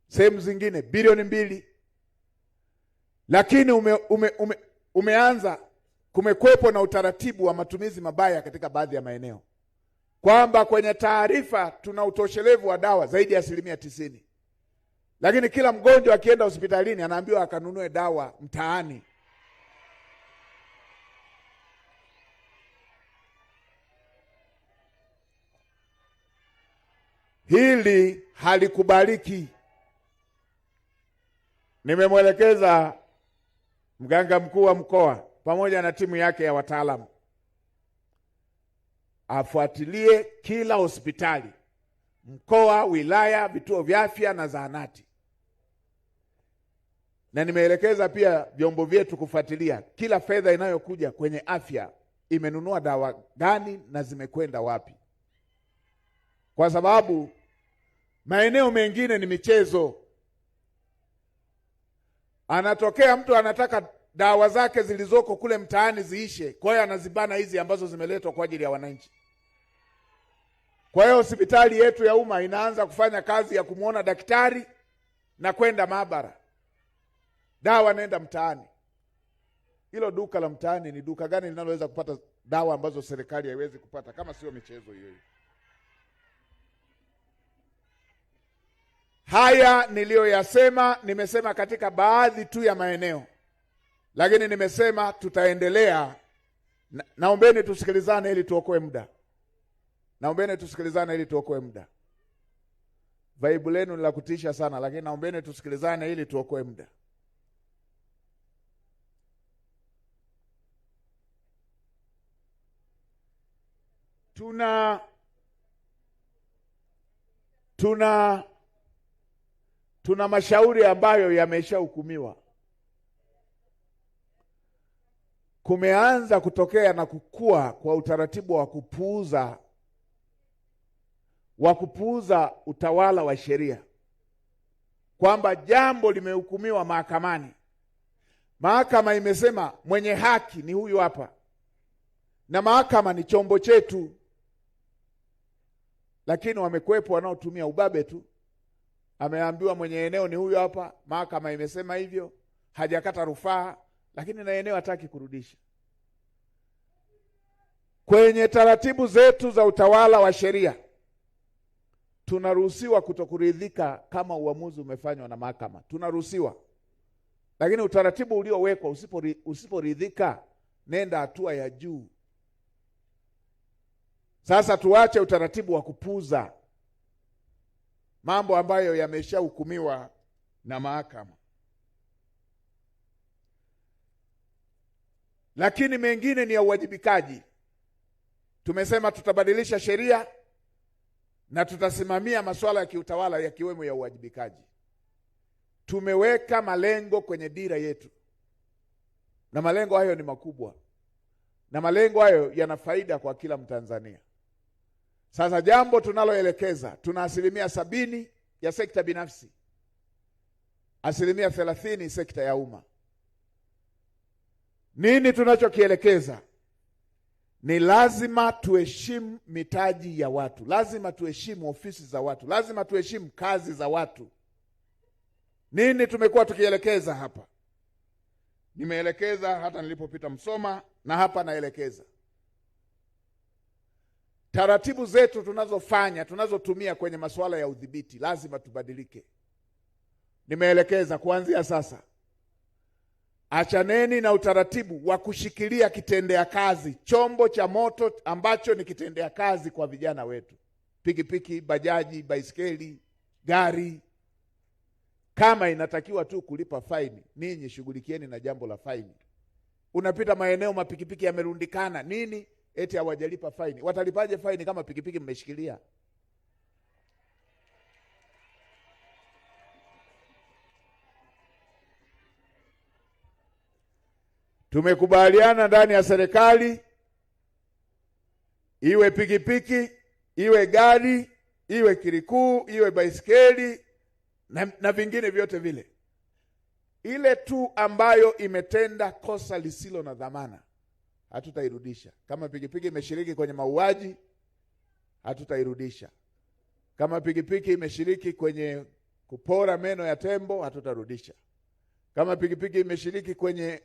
S8: sehemu zingine bilioni 2. Lakini kumekwepo na utaratibu wa matumizi mabaya katika baadhi ya maeneo, kwamba kwenye taarifa tuna utoshelevu wa dawa zaidi ya 90%, lakini kila mgonjwa akienda hospitalini anaambiwa akanunue dawa mtaani. Hili halikubaliki. Nimemwelekeza mganga mkuu wa mkoa pamoja na timu yake ya wataalamu afuatilie kila hospitali, mkoa, wilaya, vituo vya afya na zahanati. Na nimeelekeza pia vyombo vyetu kufuatilia kila fedha inayokuja kwenye afya imenunua dawa gani na zimekwenda wapi, kwa sababu maeneo mengine ni michezo. Anatokea mtu anataka dawa zake zilizoko kule mtaani ziishe, kwa hiyo anazibana hizi ambazo zimeletwa kwa ajili ya wananchi. Kwa hiyo hospitali yetu ya umma inaanza kufanya kazi ya kumuona daktari na kwenda maabara, dawa nenda mtaani. hilo duka la mtaani ni duka gani linaloweza kupata dawa ambazo serikali haiwezi kupata kama sio michezo hiyo? Haya niliyoyasema nimesema katika baadhi tu ya maeneo, lakini nimesema tutaendelea. Naombeni tusikilizane ili tuokoe muda. Naombeni tusikilizane ili tuokoe muda. Vibe lenu ni la kutisha sana, lakini naombeni tusikilizane ili tuokoe muda. Tuna mashauri ambayo yameshahukumiwa. Kumeanza kutokea na kukua kwa utaratibu wa kupuuza utawala wa sheria, kwamba jambo limehukumiwa mahakamani. Mahakama imesema mwenye haki ni huyu hapa, na mahakama ni chombo chetu, lakini wamekwepo wanaotumia ubabe tu. Ameambiwa mwenye eneo ni huyu hapa, mahakama imesema hivyo, hajakata rufaa, lakini na eneo hataki kurudisha. Kwenye taratibu zetu za utawala wa sheria, tunaruhusiwa kutokuridhika kama uamuzi umefanywa na mahakama, tunaruhusiwa. Lakini utaratibu uliowekwa, usiporidhika, nenda hatua ya juu. Sasa tuache utaratibu wa kupuuza mambo ambayo yameshahukumiwa na mahakama. Lakini mengine ni ya uwajibikaji. Tumesema tutabadilisha sheria na tutasimamia masuala ya kiutawala yakiwemo ya uwajibikaji. Tumeweka malengo kwenye dira yetu, na malengo hayo ni makubwa, na malengo hayo yana faida kwa kila Mtanzania. Sasa jambo tunaloelekeza, tuna 70% ya sekta binafsi, 30% sekta ya umma. Nini tunachokielekeza? Ni lazima tuheshimu mitaji ya watu, lazima tuheshimu ofisi za watu, lazima tuheshimu kazi za watu. Nini tumekuwa tukielekeza hapa? Nimeelekeza hata nilipopita Msoma, na hapa naelekeza. Taratibu zetu tunazotumia kwenye masuala ya udhibiti lazima tubadilike. Nimeelekeza kuanzia sasa, achaneni na utaratibu wa kushikilia kitendea kazi, chombo cha moto ambacho ni kitendea kazi kwa vijana wetu. Pikipiki, bajaji, baiskeli, gari. Kama inatakiwa tu kulipa faini, ninyi shughulikieni na jambo la faini. Unapita maeneo mapikipiki yamerundikana, nini? Eti hawajalipa faini. Watalipaje faini kama pikipiki mmeshikilia? Tumekubaliana ndani ya serikali, iwe pikipiki, iwe gari, iwe kirikuu, iwe baiskeli na vingine vyote vile, ile tu ambayo imetenda kosa lisilo na dhamana hatutairudisha. Kama pikipiki imeshiriki kwenye mauaji, hatutairudisha. Kama pikipiki imeshiriki kwenye kupora meno ya tembo, hatutarudisha. Kama pikipiki imeshiriki kwenye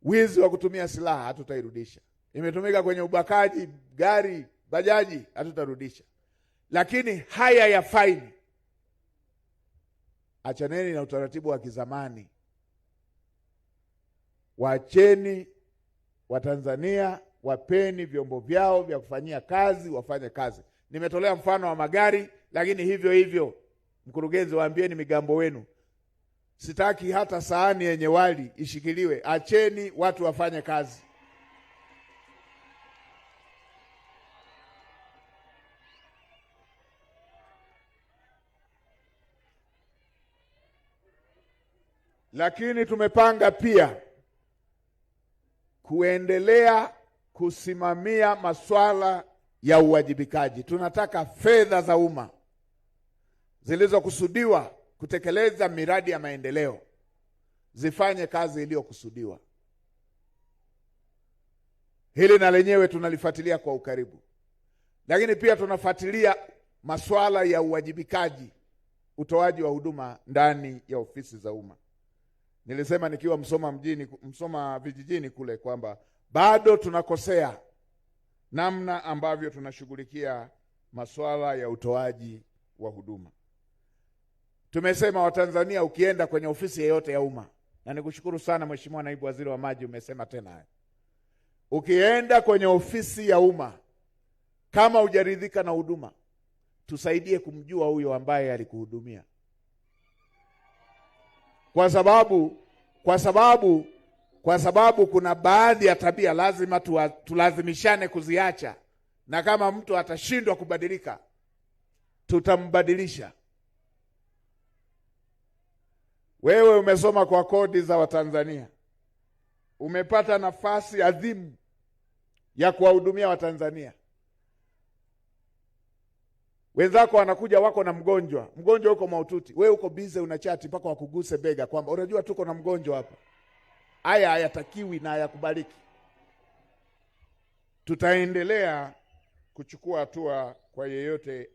S8: wizi wa kutumia silaha, hatutairudisha. Imetumika kwenye ubakaji, gari, bajaji, hatutarudisha. Lakini haya ya faini, achaneni na utaratibu wa kizamani. Waacheni Watanzania wapeni vyombo vyao vya kufanyia kazi, wafanye kazi. Nimetolea mfano wa magari, lakini hivyo hivyo, mkurugenzi, waambieni migambo wenu, sitaki hata sahani yenye wali ishikiliwe. Acheni watu wafanye kazi. Lakini tumepanga pia kuendelea kusimamia masuala ya uwajibikaji. Tunataka fedha za umma zilizokusudiwa kutekeleza miradi ya maendeleo zifanye kazi iliyokusudiwa. Hili na lenyewe tunalifuatilia kwa ukaribu. Lakini pia tunafuatilia masuala ya uwajibikaji, utoaji wa huduma ndani ya ofisi za umma. Nilisema nikiwa Msoma vijijini kule kwamba bado tunakosea namna ambavyo tunashughulikia masuala ya utoaji wa huduma. Tumesema Watanzania, ukienda kwenye ofisi yoyote ya umma, na nikushukuru sana Mheshimiwa Naibu Waziri wa Maji, umesema tena haya. Ukienda kwenye ofisi ya umma, kama hujaridhika na huduma, tusaidie kumjua huyo ambaye alikuhudumia. Kwa sababu kuna baadhi ya tabia lazima tulazimishane kuziacha, na kama mtu atashindwa kubadilika, tutambadilisha. Wewe umesoma kwa kodi za Watanzania, umepata nafasi adhimu ya kuwahudumia Watanzania. Wenzako wanakuja, wako na mgonjwa uko mahututi, wewe uko busy unachati mpaka wakuguse bega kwamba unajua tuko na mgonjwa hapa. Haya hayatakiwi na hayakubaliki. Tutaendelea kuchukua hatua kwa yeyote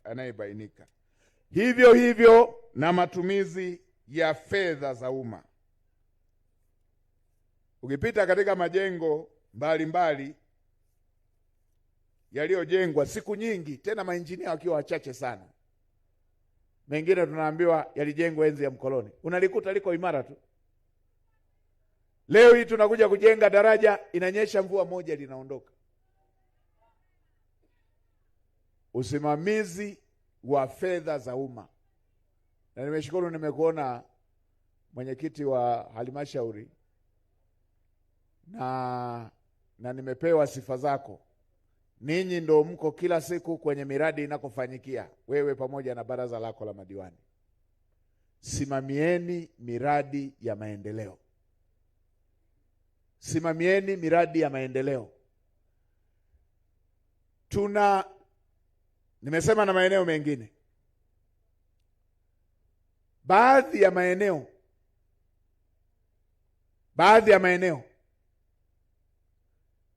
S8: anayebainika. Hivyo na matumizi ya fedha za umma. Ukipita katika majengo mbalimbali yaliyojengwa siku nyingi, tena mainjinia wakiwa wachache sana, mengine tunaambiwa yalijengwa enzi ya mkoloni, unalikuta liko imara tu. Leo hii tunakuja kujenga daraja, inanyesha mvua moja linaondoka. Usimamizi wa fedha za umma. Na nimeshukuru, nimekuona mwenyekiti wa halmashauri na nimepewa sifa zako. Ninyi ndo mko kila siku kwenye miradi inakofanyikia, wewe pamoja na baraza lako la madiwani. Simamieni miradi ya maendeleo. Simamieni miradi ya maendeleo. Nimesema na maeneo mengine. Baadhi ya maeneo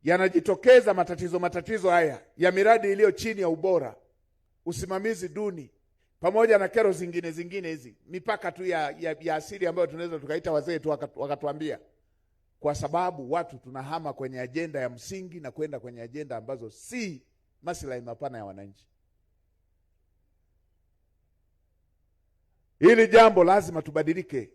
S8: yanajitokeza matatizo haya ya miradi iliyo chini ya ubora, usimamizi duni, pamoja na kero zingine hizi, mipaka tu ya asili ambayo tunaweza tukaita wazee tu wakatuambia, kwa sababu watu tunahama kwenye ajenda ya msingi na kwenda kwenye ajenda ambazo si maslahi mapana ya wananchi. Hili jambo lazima tubadilike.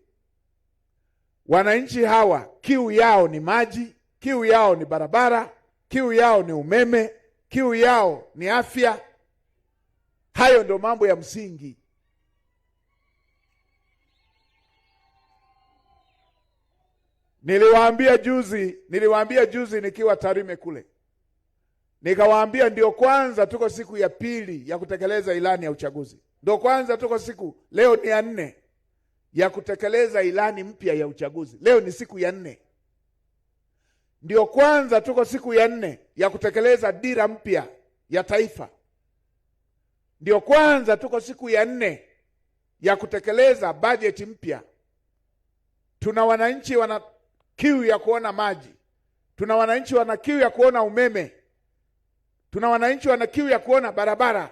S8: Wananchi hawa kiu yao ni maji, kiu yao ni barabara, kiu yao ni umeme, kiu yao ni afya. Hayo ndio mambo ya msingi. Niliwaambia juzi nikiwa Tarime kule. Nikawaambia ndio kwanza tuko siku ya pili ya kutekeleza ilani ya uchaguzi. Ndio kwanza tuko leo ni ya 4 ya kutekeleza ilani mpya ya uchaguzi. Leo ni siku ya 4. Ndio kwanza tuko siku ya 4 ya kutekeleza dira mpya ya taifa. Ndio kwanza tuko siku ya 4 ya kutekeleza bajeti mpya. Tuna wananchi wana kiu ya kuona maji. Tuna wananchi wana kiu ya kuona umeme. Tuna wananchi wana kiu ya kuona barabara.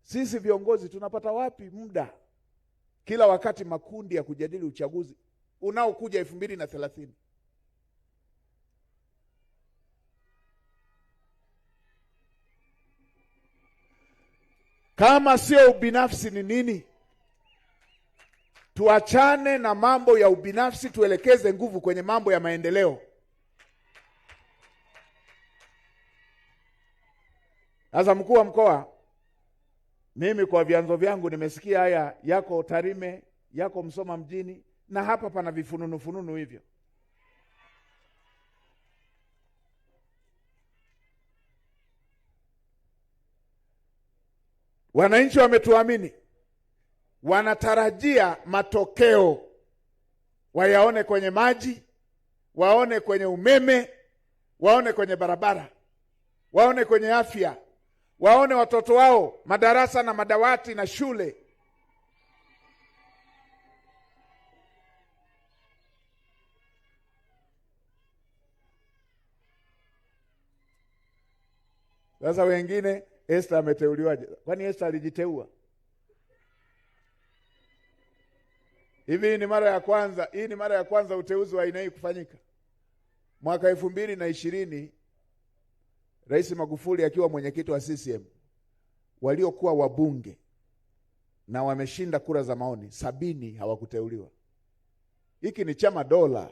S8: Sisi viongozi tunapata wapi muda kila wakati makundi ya kujadili uchaguzi unaokuja 2030? Kama sio ubinafsi ni nini? Tuachane na mambo ya ubinafsi, tuelekeze nguvu kwenye mambo ya maendeleo. Sasa mkuu wa mkoa, mimi kwa vyanzo vyangu nimesikia haya yako Tarime, yako Msoma mjini, na hapa pana vifununu hivyo. Wananchi wametuamini, wanatarajia matokeo, wayaone kwenye maji, waone kwenye umeme, waone kwenye barabara, waone kwenye afya, waone watoto wao madarasa na madawati na shule. Sasa wengine, Esther ameteuliwaje? Kwani Esther alijiteua? Hivi hii ni mara ya kwanza uteuzi wa aina hii kufanyika. Mwaka 2020 Rais Magufuli akiwa mwenyekiti wa CCM, waliokuwa wabunge na wameshinda kura za maoni 70 hawakuteuliwa. Hiki ni chama dola,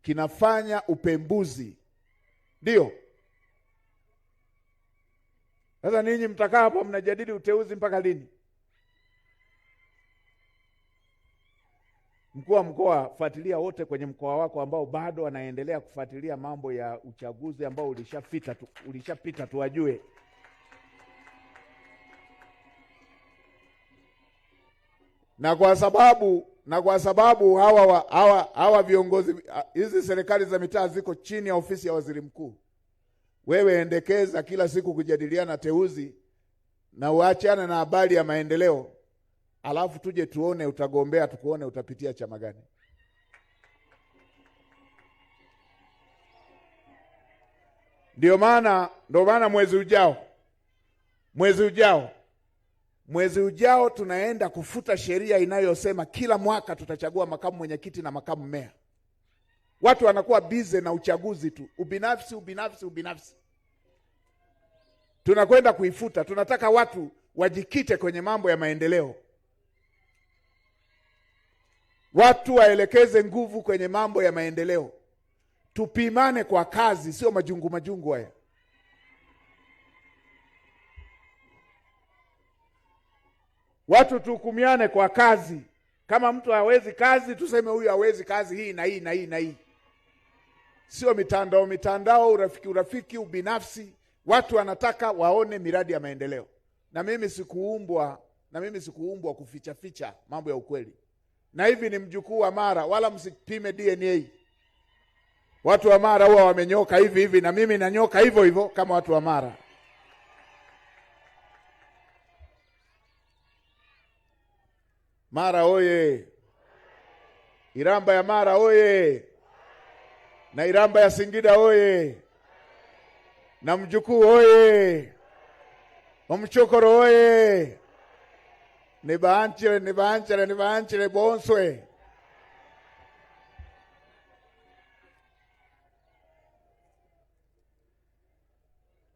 S8: kinafanya upembuzi. Ndio. Sasa ninyi mtakaa hapa mnajadili uteuzi mpaka lini? Mkuu wa mkoa, fuatilia wote kwenye mkoa wako ambao bado wanaendelea kufuatilia mambo ya uchaguzi ambao ulishapita tuwajue. Na kwa sababu hawa viongozi, hizi serikali za mitaa ziko chini ya ofisi ya waziri mkuu. Wewe endekeza kila siku kujadiliana teuzi na uachane na habari ya maendeleo. Alafu tuje tuone utagombea, tukuone utapitia chama gani. Ndio maana mwezi ujao tunaenda kufuta sheria inayosema kila mwaka tutachagua makamu mwenyekiti na makamu meya. Watu wanakuwa busy na uchaguzi tu, ubinafsi. Tunakwenda kuifuta. Tunataka watu wajikite kwenye mambo ya maendeleo. Watu waelekeze nguvu kwenye mambo ya maendeleo. Tupimane kwa kazi, sio majungu haya. Watu tuhukumiane kwa kazi. Kama mtu hawezi kazi, tuseme huyu hawezi kazi hii na hii na hii na hii. Sio mitandao, urafiki, ubinafsi. Watu wanataka waone miradi ya maendeleo. Na mimi sikuumbwa kuficha mambo ya ukweli. Na hivi ni mjukuu wa Mara, wala msipime DNA. Watu wa Mara huwa wamenyoka hivi na mimi nanyoka hivyo kama watu wa Mara. Mara oye! Iramba ya Mara oye! Na Iramba ya Singida oye! Na Mjukuu oye! Omchokoro oye! Nibaanchire bonswe.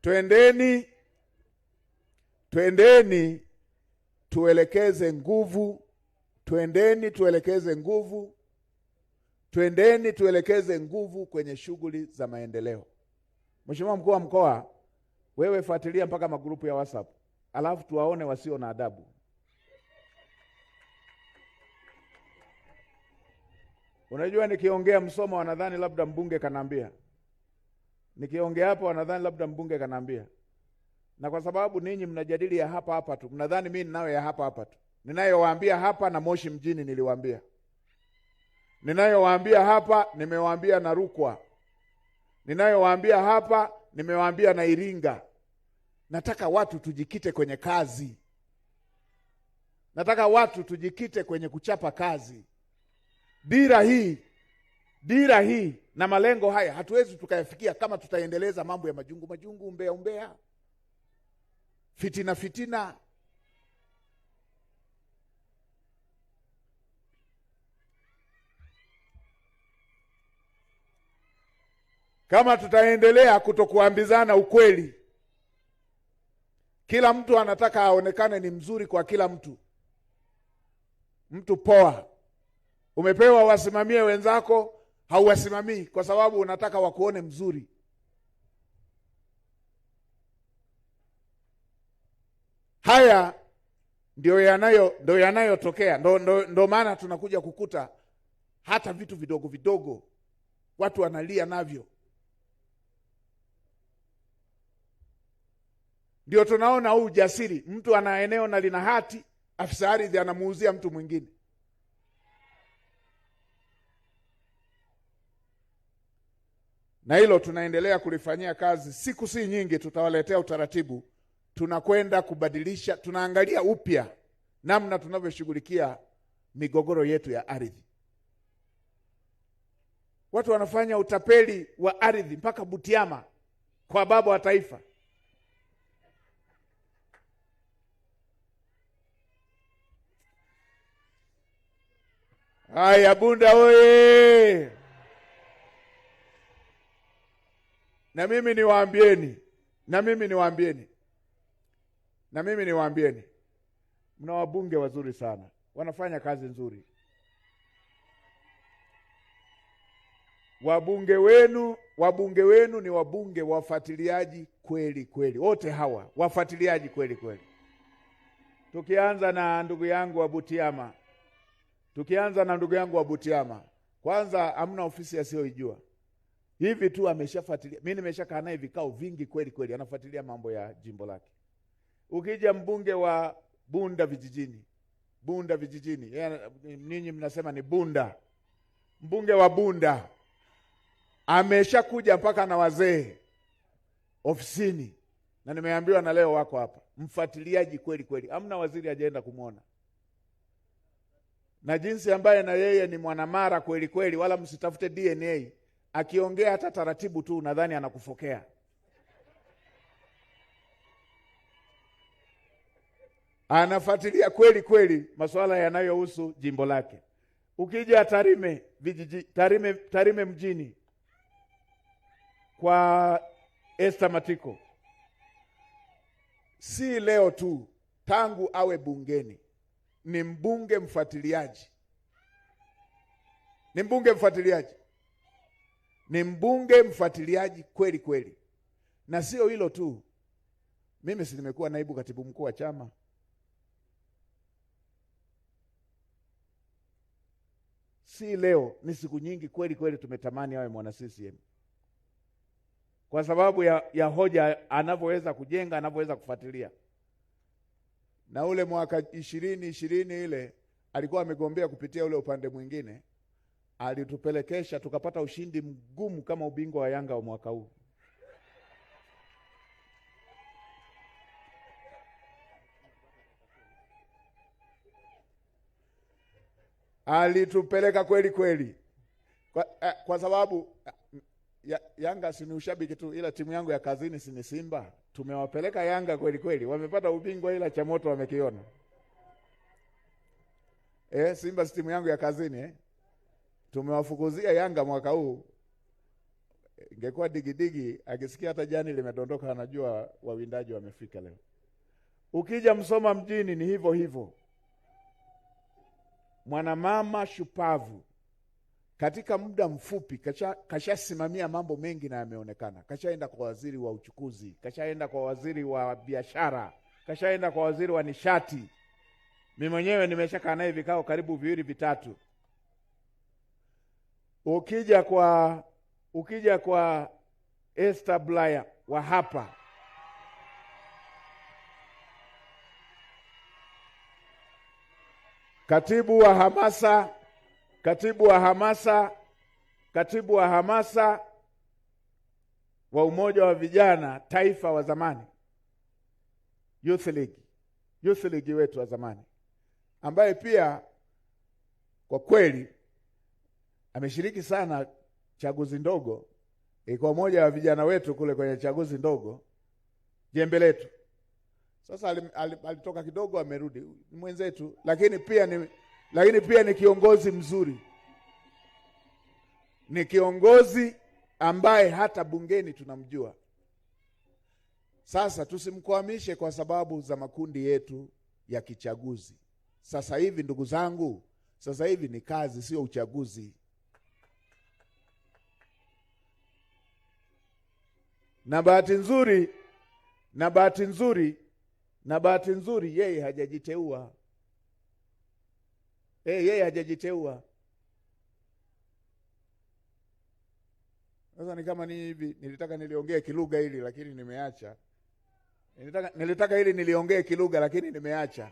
S8: Twendeni tuelekeze nguvu. Twendeni tuelekeze nguvu kwenye shughuli za maendeleo. Mheshimiwa Mkuu wa Mkoa, wewe fuatilia mpaka magrupu ya WhatsApp. Alafu tuwaone wasio na adabu. Unajua nikiongea Msoma wanadhani labda mbunge kanaambia. Nikiongea hapa wanadhani labda mbunge kanaambia. Na kwa sababu ninyi mnajadili ya hapa tu, mnadhani mimi ninayo ya hapa tu. Ninayowaambia hapa na Moshi mjini niliwaambia. Ninayowaambia hapa nimewaambia na Rukwa. Ninayowaambia hapa nimewaambia na Iringa. Nataka watu tujikite kwenye kazi. Nataka watu tujikite kwenye kuchapa kazi. Dira hii na malengo haya hatuwezi tukayafikia kama tutaendeleza mambo ya majungu, umbea. Fitina. Kama tutaendelea kutokuambizana ukweli, kila mtu anataka aonekane ni mzuri kwa kila mtu. Mtu poa. Umepewa wasimamie wenzako, hauwasimamii kwa sababu unataka wakuone mzuri. Haya ndio yanayotokea. Ndio maana tunakuja kukuta hata vitu vidogo watu wanalia navyo. Ndio tunaona huu ujasiri. Mtu ana eneo na lina hati, afisa ardhi anamuuzia mtu mwingine. Na hilo tunaendelea kulifanyia kazi. Siku si nyingi tutawaletea utaratibu. Tunakwenda kubadilisha, tunaangalia upya namna tunavyoshughulikia migogoro yetu ya ardhi. Watu wanafanya utapeli wa ardhi mpaka Butiama kwa baba wa taifa. Haya, Bunda oye! Na mimi niwaambieni, mna wabunge wazuri sana, wanafanya kazi nzuri. Wabunge wenu ni wabunge wafuatiliaji kweli kweli, wote hawa wafuatiliaji kweli kweli. Tukianza na ndugu yangu wa Butiama, kwanza hamna ofisi asiyoijua. Hivi tu ameshafuatilia. Mimi nimeshakaa naye vikao vingi kweli kweli, anafuatilia mambo ya jimbo lake. Ukija mbunge wa Bunda vijijini, ninyi mnasema ni Bunda. Mbunge wa Bunda ameshakuja mpaka na wazee ofisini, na nimeambiwa na leo wako hapa. Mfuatiliaji kweli kweli, hamna waziri hajaenda kumwona. Na jinsi ambaye na yeye ni mwanamara kweli kweli, wala msitafute DNA. Akiongea hata taratibu tu nadhani anakufokea. Anafuatilia kweli kweli masuala yanayohusu jimbo lake. Ukija Tarime mjini kwa Esther Matiko, si leo tu, tangu awe bungeni ni mbunge mfuatiliaji. Ni mbunge mfuatiliaji kweli kweli. Na sio hilo tu, mimi si nimekuwa naibu katibu mkuu wa chama. Si leo, ni siku nyingi kweli kweli tumetamani awe mwana CCM. Kwa sababu ya hoja anavyoweza kujenga, anavyoweza kufuatilia. Na ule mwaka 2020 ile alikuwa amegombea kupitia ule upande mwingine, alitupelekesha tukapata ushindi mgumu kama ubingwa wa Yanga wa mwaka huu. Alitupeleka kweli kweli. Kwa sababu Yanga si ni ushabiki tu, ila timu yangu ya kazini si ni Simba. Tumewapeleka Yanga kweli kweli, wamepata ubingwa, ila cha moto wamekiona. Simba si timu yangu ya kazini. Tumewafukuzia Yanga mwaka huu. Ingekuwa digidigi, akisikia hata jani limedondoka anajua wawindaji wamefika leo. Ukija Msoma mjini ni hivyo hivyo. Mwanamama shupavu, katika muda mfupi kashasimamia mambo mengi na yameonekana. Kashaenda kwa waziri wa uchukuzi, kashaenda kwa waziri wa biashara, kashaenda kwa waziri wa nishati. Mimi mwenyewe nimeshakaa naye vikao karibu 2-3. Ukija kwa Esther Blaya wa hapa, katibu wa hamasa wa umoja wa vijana taifa wa zamani, Youth League wetu wa zamani, ambaye pia kwa kweli ameshiriki sana chaguzi ndogo. Kwa moja wa vijana wetu kule kwenye chaguzi ndogo, jembe letu. Sasa alitoka kidogo, amerudi mwenzetu, lakini pia ni kiongozi mzuri. Ni kiongozi ambaye hata bungeni tunamjua. Sasa tusimkwamishe kwa sababu za makundi yetu ya kichaguzi. Sasa hivi ndugu zangu, sasa hivi ni kazi, sio uchaguzi. Na bahati nzuri yeye hajajiteua. Sasa ni kama ni hivi, nilitaka niliongee kilugha hili lakini nimeacha. Nilitaka hili niliongee kilugha lakini nimeacha.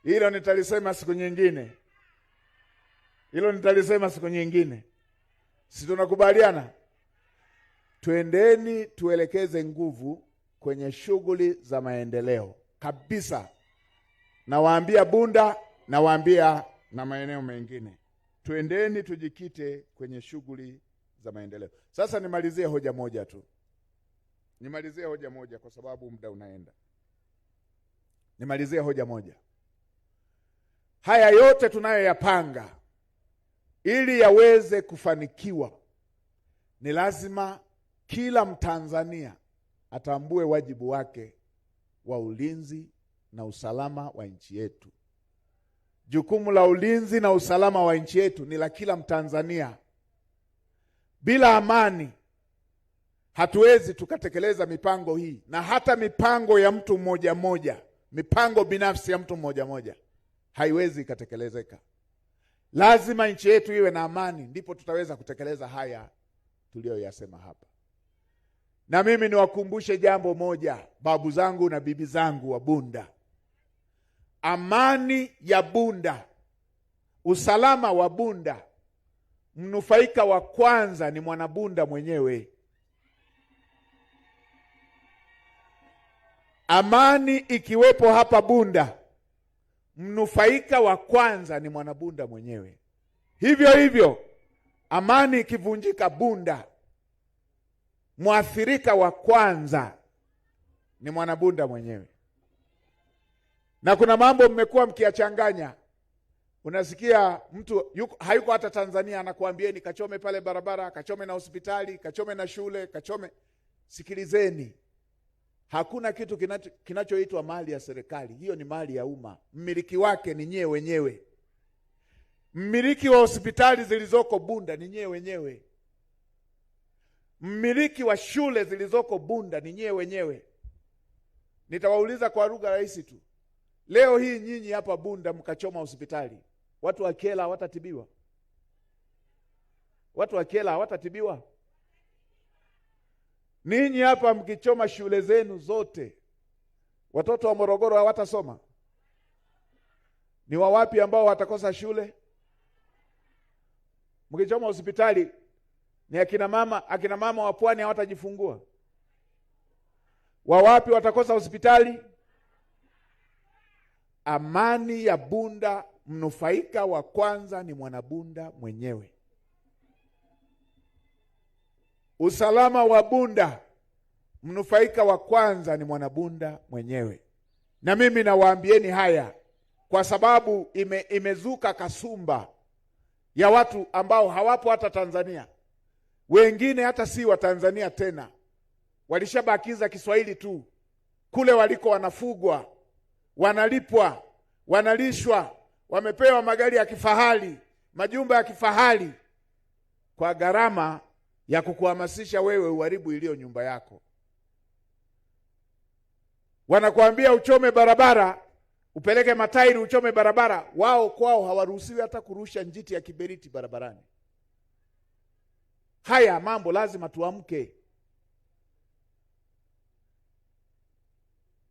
S8: Hilo nitalisema siku nyingine. Si tunakubaliana? Twendeni tuelekeze nguvu kwenye shughuli za maendeleo kabisa. Nawaambia Bunda, nawaambia na maeneo mengine. Twendeni tujikite kwenye shughuli za maendeleo. Sasa nimalizie hoja moja kwa sababu muda unaenda. Nimalizie hoja moja. haya yote tunayoyapanga ili yaweze kufanikiwa, ni lazima kila Mtanzania atambue wajibu wake wa ulinzi na usalama wa nchi yetu. Jukumu la ulinzi na usalama wa nchi yetu ni la kila Mtanzania. Bila amani hatuwezi tukatekeleza mipango hii, na hata mipango ya mtu mmoja mmoja, mipango binafsi ya mtu mmoja mmoja haiwezi ikatekelezeka. Lazima nchi yetu iwe na amani, ndipo tutaweza kutekeleza haya tuliyoyasema hapa. Na mimi niwakumbushe jambo moja, babu zangu na bibi zangu wa Bunda. Amani ya Bunda, usalama wa Bunda, mnufaika wa kwanza ni Mwanabunda mwenyewe. Amani ikiwepo hapa Bunda, mnufaika wa kwanza ni Mwanabunda mwenyewe. Hivyo hivyo, amani ikivunjika Bunda, mwathirika wa kwanza ni Mwanabunda mwenyewe. Na kuna mambo mmekuwa mkiachanganya. Unasikia mtu hayuko hata Tanzania anakuambieni kachome pale barabara, kachome na hospitali, kachome na shule, kachome. Sikilizeni. Hakuna kitu kinachoitwa mali ya serikali. Hiyo ni mali ya umma. Mmiliki wake ni nyewe wenyewe. Mmiliki wa hospitali zilizoko Bunda ni nyewe wenyewe. Mmiliki wa shule zilizoko Bunda ni nyewe wenyewe. Nitawauliza kwa lugha rahisi tu. Leo hii nyinyi hapa Bunda mkachoma hospitali, watu wa Kyela hawatatibiwa? Watu wa Kyela hawatatibiwa? Ninyi hapa mkichoma shule zenu zote, watoto wa Morogoro hawatasoma? Ni wawapi ambao watakosa shule? Mkichoma hospitali, ni akina mama wa Pwani hawatajifungua? Wawapi watakosa hospitali? Amani ya Bunda, mnufaika wa kwanza ni Mwanabunda mwenyewe. Usalama wa Bunda, mnufaika wa kwanza ni Mwanabunda mwenyewe. Na mimi nawaambieni haya kwa sababu imezuka kasumba ya watu ambao hawapo hata Tanzania. Wengine hata si wa Tanzania tena. Walishabakiza Kiswahili tu. Kule waliko wanafugwa, wanalipwa, wanalishwa, wamepewa magari ya kifahari, majumba ya kifahari, kwa gharama ya kukuhamasisha wewe uharibu iliyo nyumba yako. Wanakuambia uchome barabara, upeleke matairi uchome barabara. Wao kwao hawaruhusiwi hata kurusha njiti ya kiberiti barabarani. Haya mambo lazima tuamke.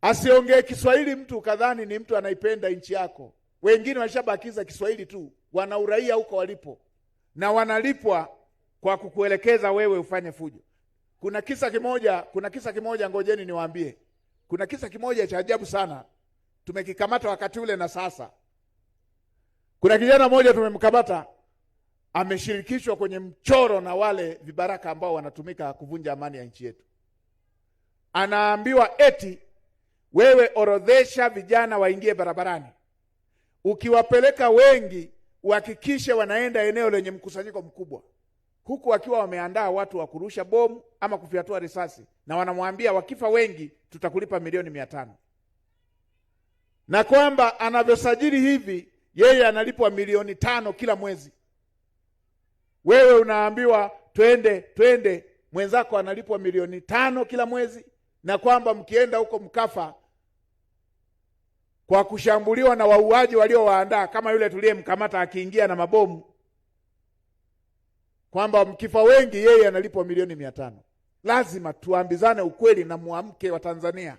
S8: Asiongee Kiswahili mtu kadhani ni mtu anaipenda nchi yako. Wengine washabakiza Kiswahili tu, wana uraia huko walipo, na wanalipwa kwa kukuelekeza wewe ufanye fujo. Kuna kisa kimoja ngojeni niwaambie. Kuna kisa kimoja cha ajabu sana. Tumekikamata wakati ule na sasa. Kuna kijana mmoja tumemkamata, ameshirikishwa kwenye mchoro na wale vibaraka ambao wanatumika kuvunja amani ya nchi yetu. Anaambiwa eti wewe orodhesha vijana waingie barabarani. Ukiwapeleka wengi, uhakikishe wanaenda eneo lenye mkusanyiko mkubwa. Huku wakiwa wameandaa watu wa kurusha bomu ama kufyatua risasi, na wanamwambia wakifa wengi tutakulipa milioni 500. Na kwamba anavyosajili hivi, yeye analipwa milioni 5 kila mwezi. Wewe unaambiwa twende, mwenzako analipwa milioni 5 kila mwezi, na kwamba mkienda huko mkafa kwa kushambuliwa na wauaji waliowaandaa, kama yule tuliyemkamata akiingia na mabomu, kwamba mkifa wengi yeye analipwa milioni 500. Lazima tuambizane ukweli na muamke wa Tanzania.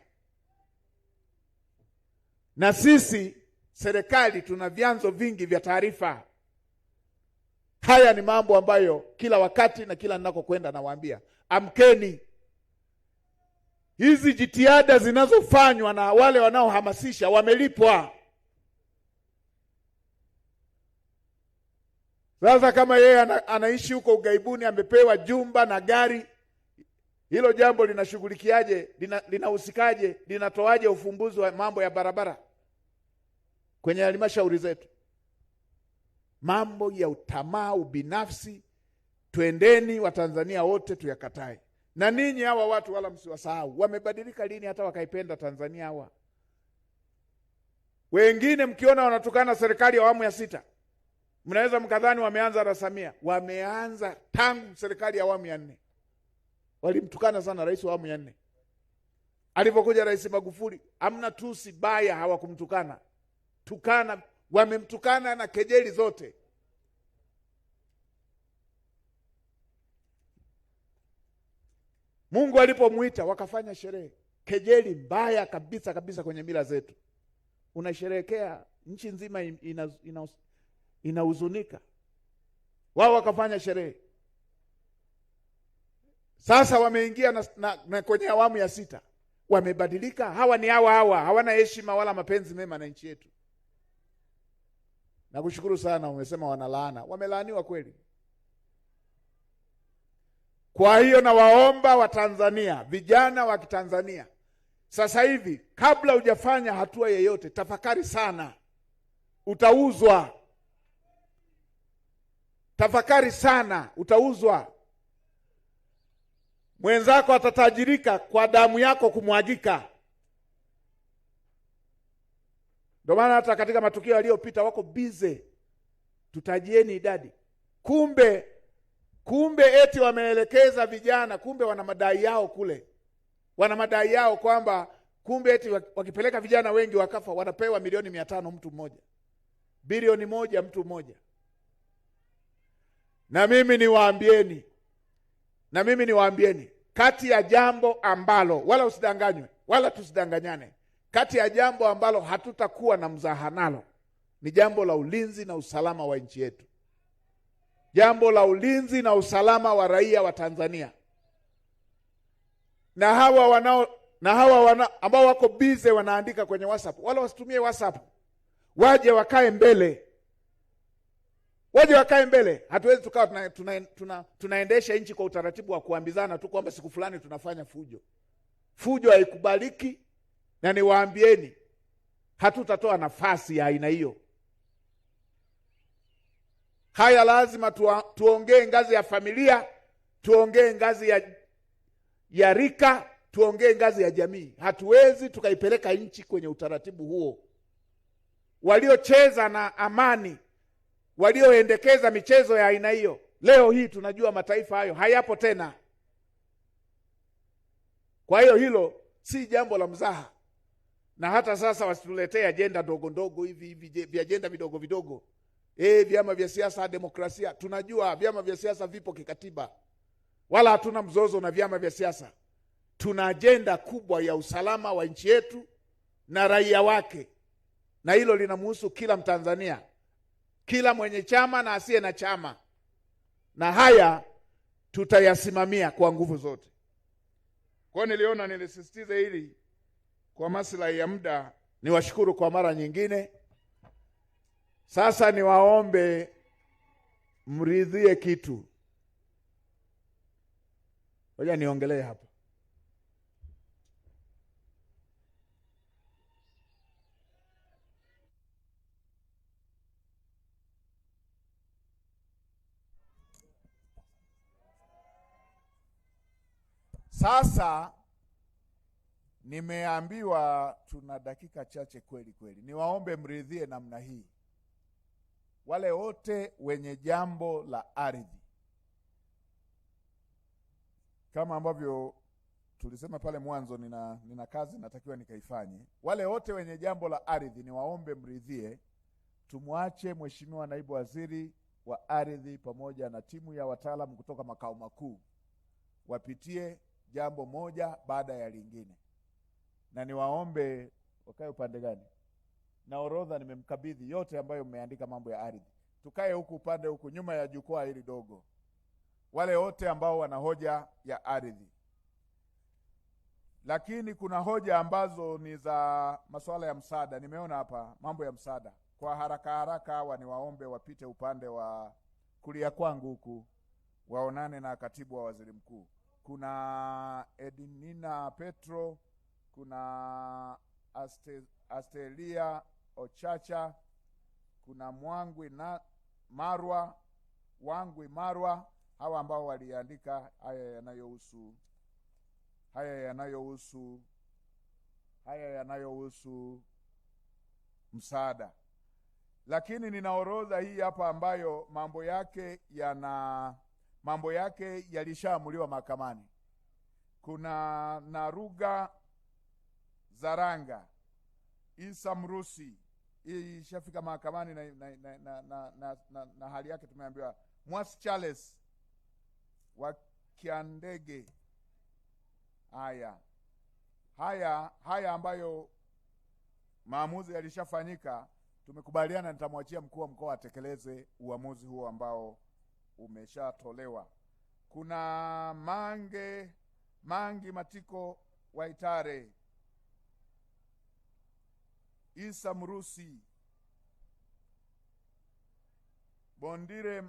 S8: Na sisi serikali tuna vyanzo vingi vya taarifa. Haya ni mambo ambayo kila wakati na kila ninakokwenda nawaambia, amkeni. Hizi jitihada zinazofanywa na wale wanaohamasisha wamelipwa. Sasa kama yeye anaishi huko ugaibuni, amepewa jumba na gari, hilo jambo linashughulikiaje? Linahusikaje? Linatoaje ufumbuzi wa mambo ya barabara kwenye halmashauri zetu? mambo ya utamaa, ubinafsi, twendeni Watanzania wote tuyakatae. Na ninyi hawa watu wala msiwasahau, wamebadilika lini hata wakaipenda Tanzania hawa? Wengine mkiona wanatukana serikali ya awamu ya 6, mnaweza mkadhani wameanza na Samia. Wameanza tangu serikali ya awamu ya 4. Walimtukana sana rais wa awamu ya 4. Alipokuja Rais Magufuli, amna tusi baya hawakumtukana. Tukana, wamemtukana na kejeli zote. Mungu alipomuita wakafanya sherehe. Kejeli mbaya kabisa kabisa kwenye mila zetu. Unasherehekea, nchi nzima inahuzunika. Wao wakafanya sherehe. Sasa wameingia na kwenye awamu ya 6. Wamebadilika. Hawa ni hawa, hawana heshima wala mapenzi mema na nchi yetu. Nakushukuru sana, umesema wanalaana. Wamelaaniwa kweli. Kwa hiyo nawaomba Watanzania, vijana wa Kitanzania, sasa hivi kabla hujafanya hatua yeyote, tafakari sana. Utauzwa. Tafakari sana, utauzwa. Mwenzako atatajirika kwa damu yako kumwagika. Ndio maana hata katika matukio yaliyopita wako bize, tutajieni idadi. Kumbe eti wameelekeza vijana, kumbe wana madai yao kule. Wana madai yao kwamba kumbe eti wakipeleka vijana wengi wakafa wanapewa milioni 500 mtu mmoja. Bilioni 1 mtu mmoja. Na mimi niwaambieni, kati ya jambo ambalo, wala usidanganywe, wala tusidanganyane, kati ya jambo ambalo hatutakuwa na mzaha nalo ni jambo la ulinzi na usalama wa nchi yetu. Jambo la ulinzi na usalama wa raia wa Tanzania. Na hawa ambao wako bize wanaandika kwenye WhatsApp, wala wasitumie WhatsApp. Waje wakae mbele. Hatuwezi tukawa tunaendesha nchi kwa utaratibu wa kuambizana tu kwamba siku fulani tunafanya fujo. Fujo haikubaliki, na niwaambieni hatutatoa nafasi ya aina hiyo. Haya lazima tuongee ngazi ya familia, tuongee ngazi ya rika, tuongee ngazi ya jamii. Hatuwezi tukaipeleka nchi kwenye utaratibu huo. Waliocheza na amani, walioendekeza michezo ya aina hiyo, leo hii tunajua mataifa hayo hayapo tena. Kwa hiyo hilo si jambo la mzaha. Na hata sasa wasituletee ajenda ndogo hivi ajenda vidogo. Vyama vya siasa, demokrasia. Tunajua vyama vya siasa vipo kikatiba. Wala hatuna mzozo na vyama vya siasa. Tuna ajenda kubwa ya usalama wa nchi yetu na raia wake. Na hilo linamhusu kila Mtanzania. Kila mwenye chama na asiye na chama. Na haya tutayasimamia kwa nguvu zote. Kwa niliona nilisisitize hili kwa maslahi ya muda. Niwashukuru kwa mara nyingine. Sasa niwaombe mridhie kitu. Ngoja niongelee hapa. Sasa nimeambiwa tuna dakika chache kweli. Niwaombe mridhie namna hii. Wale wote wenye jambo la ardhi, kama ambavyo tulisema pale mwanzo, nina kazi natakiwa nikaifanye. Wale wote wenye jambo la ardhi niwaombe mridhie, tumwache Mheshimiwa Naibu Waziri wa Ardhi pamoja na timu ya wataalamu kutoka makao makuu wapitie jambo moja baada ya lingine. Na niwaombe wakae upande gani? Na orodha nimemkabidhi yote ambayo mmeandika mambo ya ardhi. Tukae huku upande huku nyuma ya jukwaa hili dogo. Wale wote ambao wana hoja ya ardhi. Lakini kuna hoja ambazo ni za masuala ya msaada. Nimeona hapa mambo ya msaada. Kwa haraka hawa niwaombe wapite upande wa kulia kwangu huku, waonane na katibu wa waziri mkuu. Kuna Edinina Petro, kuna Astelia Ochacha, kuna Marwa, Wangwi Marwa, hawa ambao waliandika haya yanayohusu msaada. Lakini nina orodha hii hapa ambayo mambo yake yalishaamuliwa mahakamani. Kuna Naruga Zaranga, Isa Mrusi, hii ishafika mahakamani na hali yake tumeambiwa. Mwasi Charles wa Kiandege. Haya ambayo maamuzi yalishafanyika, tumekubaliana nitamwachia mkuu wa mkoa atekeleze uamuzi huo ambao umeshatolewa. Kuna Mangi Matiko Waitare, Isa Mrusi, Bondire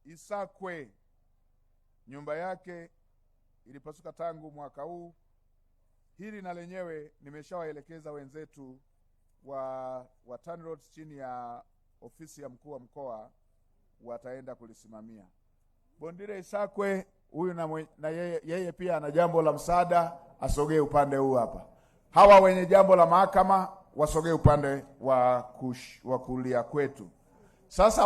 S8: Isakwe, nyumba yake ilipasuka tangu mwaka huu. Hili na lenyewe nimeshawaelekeza wenzetu wa TANROADS chini ya ofisi ya mkuu wa mkoa, wataenda kulisimamia. Bondire Isakwe huyu na yeye pia ana jambo la msaada, asogee upande huu hapa. Hawa wenye jambo la mahakama wasogee upande wa kulia kwetu. Sasa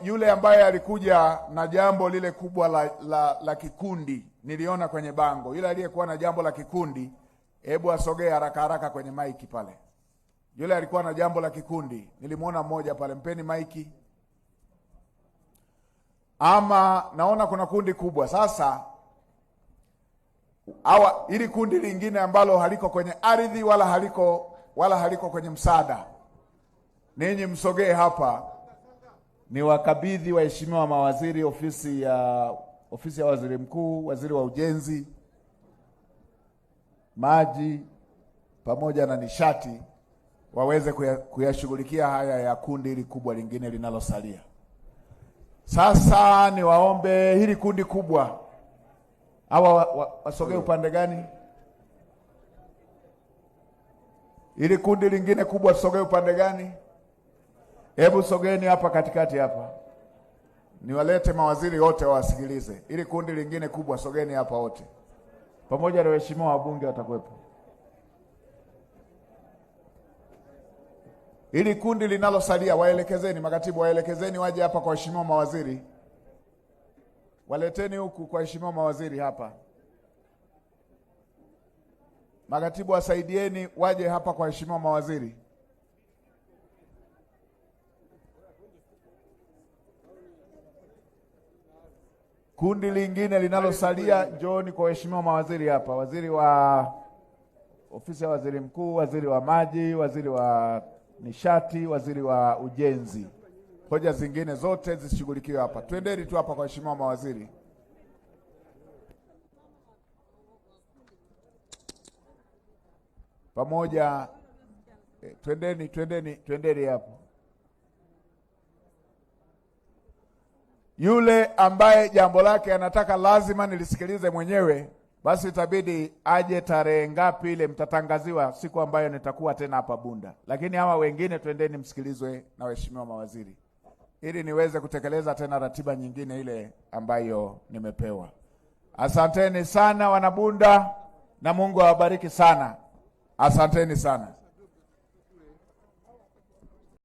S8: yule ambaye alikuja na jambo lile kubwa la kikundi, niliona kwenye bango, yule aliyekuwa na jambo la kikundi, hebu asogee haraka haraka kwenye maiki pale. Yule alikuwa na jambo la kikundi, nilimuona mmoja pale, mpeni maiki. Ama naona kuna kundi kubwa. Sasa ili kundi lingine ambalo haliko kwenye ardhi wala haliko kwenye msaada, ninyi msogee hapa, ni wakabidhi waheshimiwa mawaziri, ofisi ya waziri mkuu, waziri wa ujenzi, maji pamoja na nishati, waweze kuyashughulikia haya ya kundi hili kubwa lingine linalosalia. Sasa niwaombe hili kundi kubwa, hawa wasogee upande gani? Hili kundi lingine kubwa sogee upande gani? Hebu sogeni hapa katikati hapa, niwalete mawaziri wote wawasikilize. Hili kundi lingine kubwa sogeni hapa wote, pamoja na waheshimiwa wabunge watakuwepo. Hili kundi linalosalia waelekezeni, makatibu waelekezeni waje hapa kwa waheshimiwa mawaziri. Waleteni huku kwa waheshimiwa mawaziri hapa. Makatibu wasaidieni waje hapa kwa waheshimiwa mawaziri. Kundi lingine linalosalia njooni kwa waheshimiwa mawaziri hapa. Waziri wa ofisi ya waziri mkuu, waziri wa maji, waziri wa nishati, waziri wa ujenzi. Hoja zingine zote zishughulikiwe hapa. Twendeni tu hapa kwa waheshimiwa mawaziri. Pamoja twendeni hapo. Yule ambaye jambo lake anataka lazima nilisikilize mwenyewe, basi itabidi aje tarehe ngapi ile mtatangaziwa, siku ambayo nitakuwa tena hapa Bunda. Lakini hawa wengine twendeni msikilizwe na waheshimiwa mawaziri, ili niweze kutekeleza tena ratiba nyingine ile ambayo nimepewa. Asanteni sana wanabunda, na Mungu awabariki sana. Asanteni sana.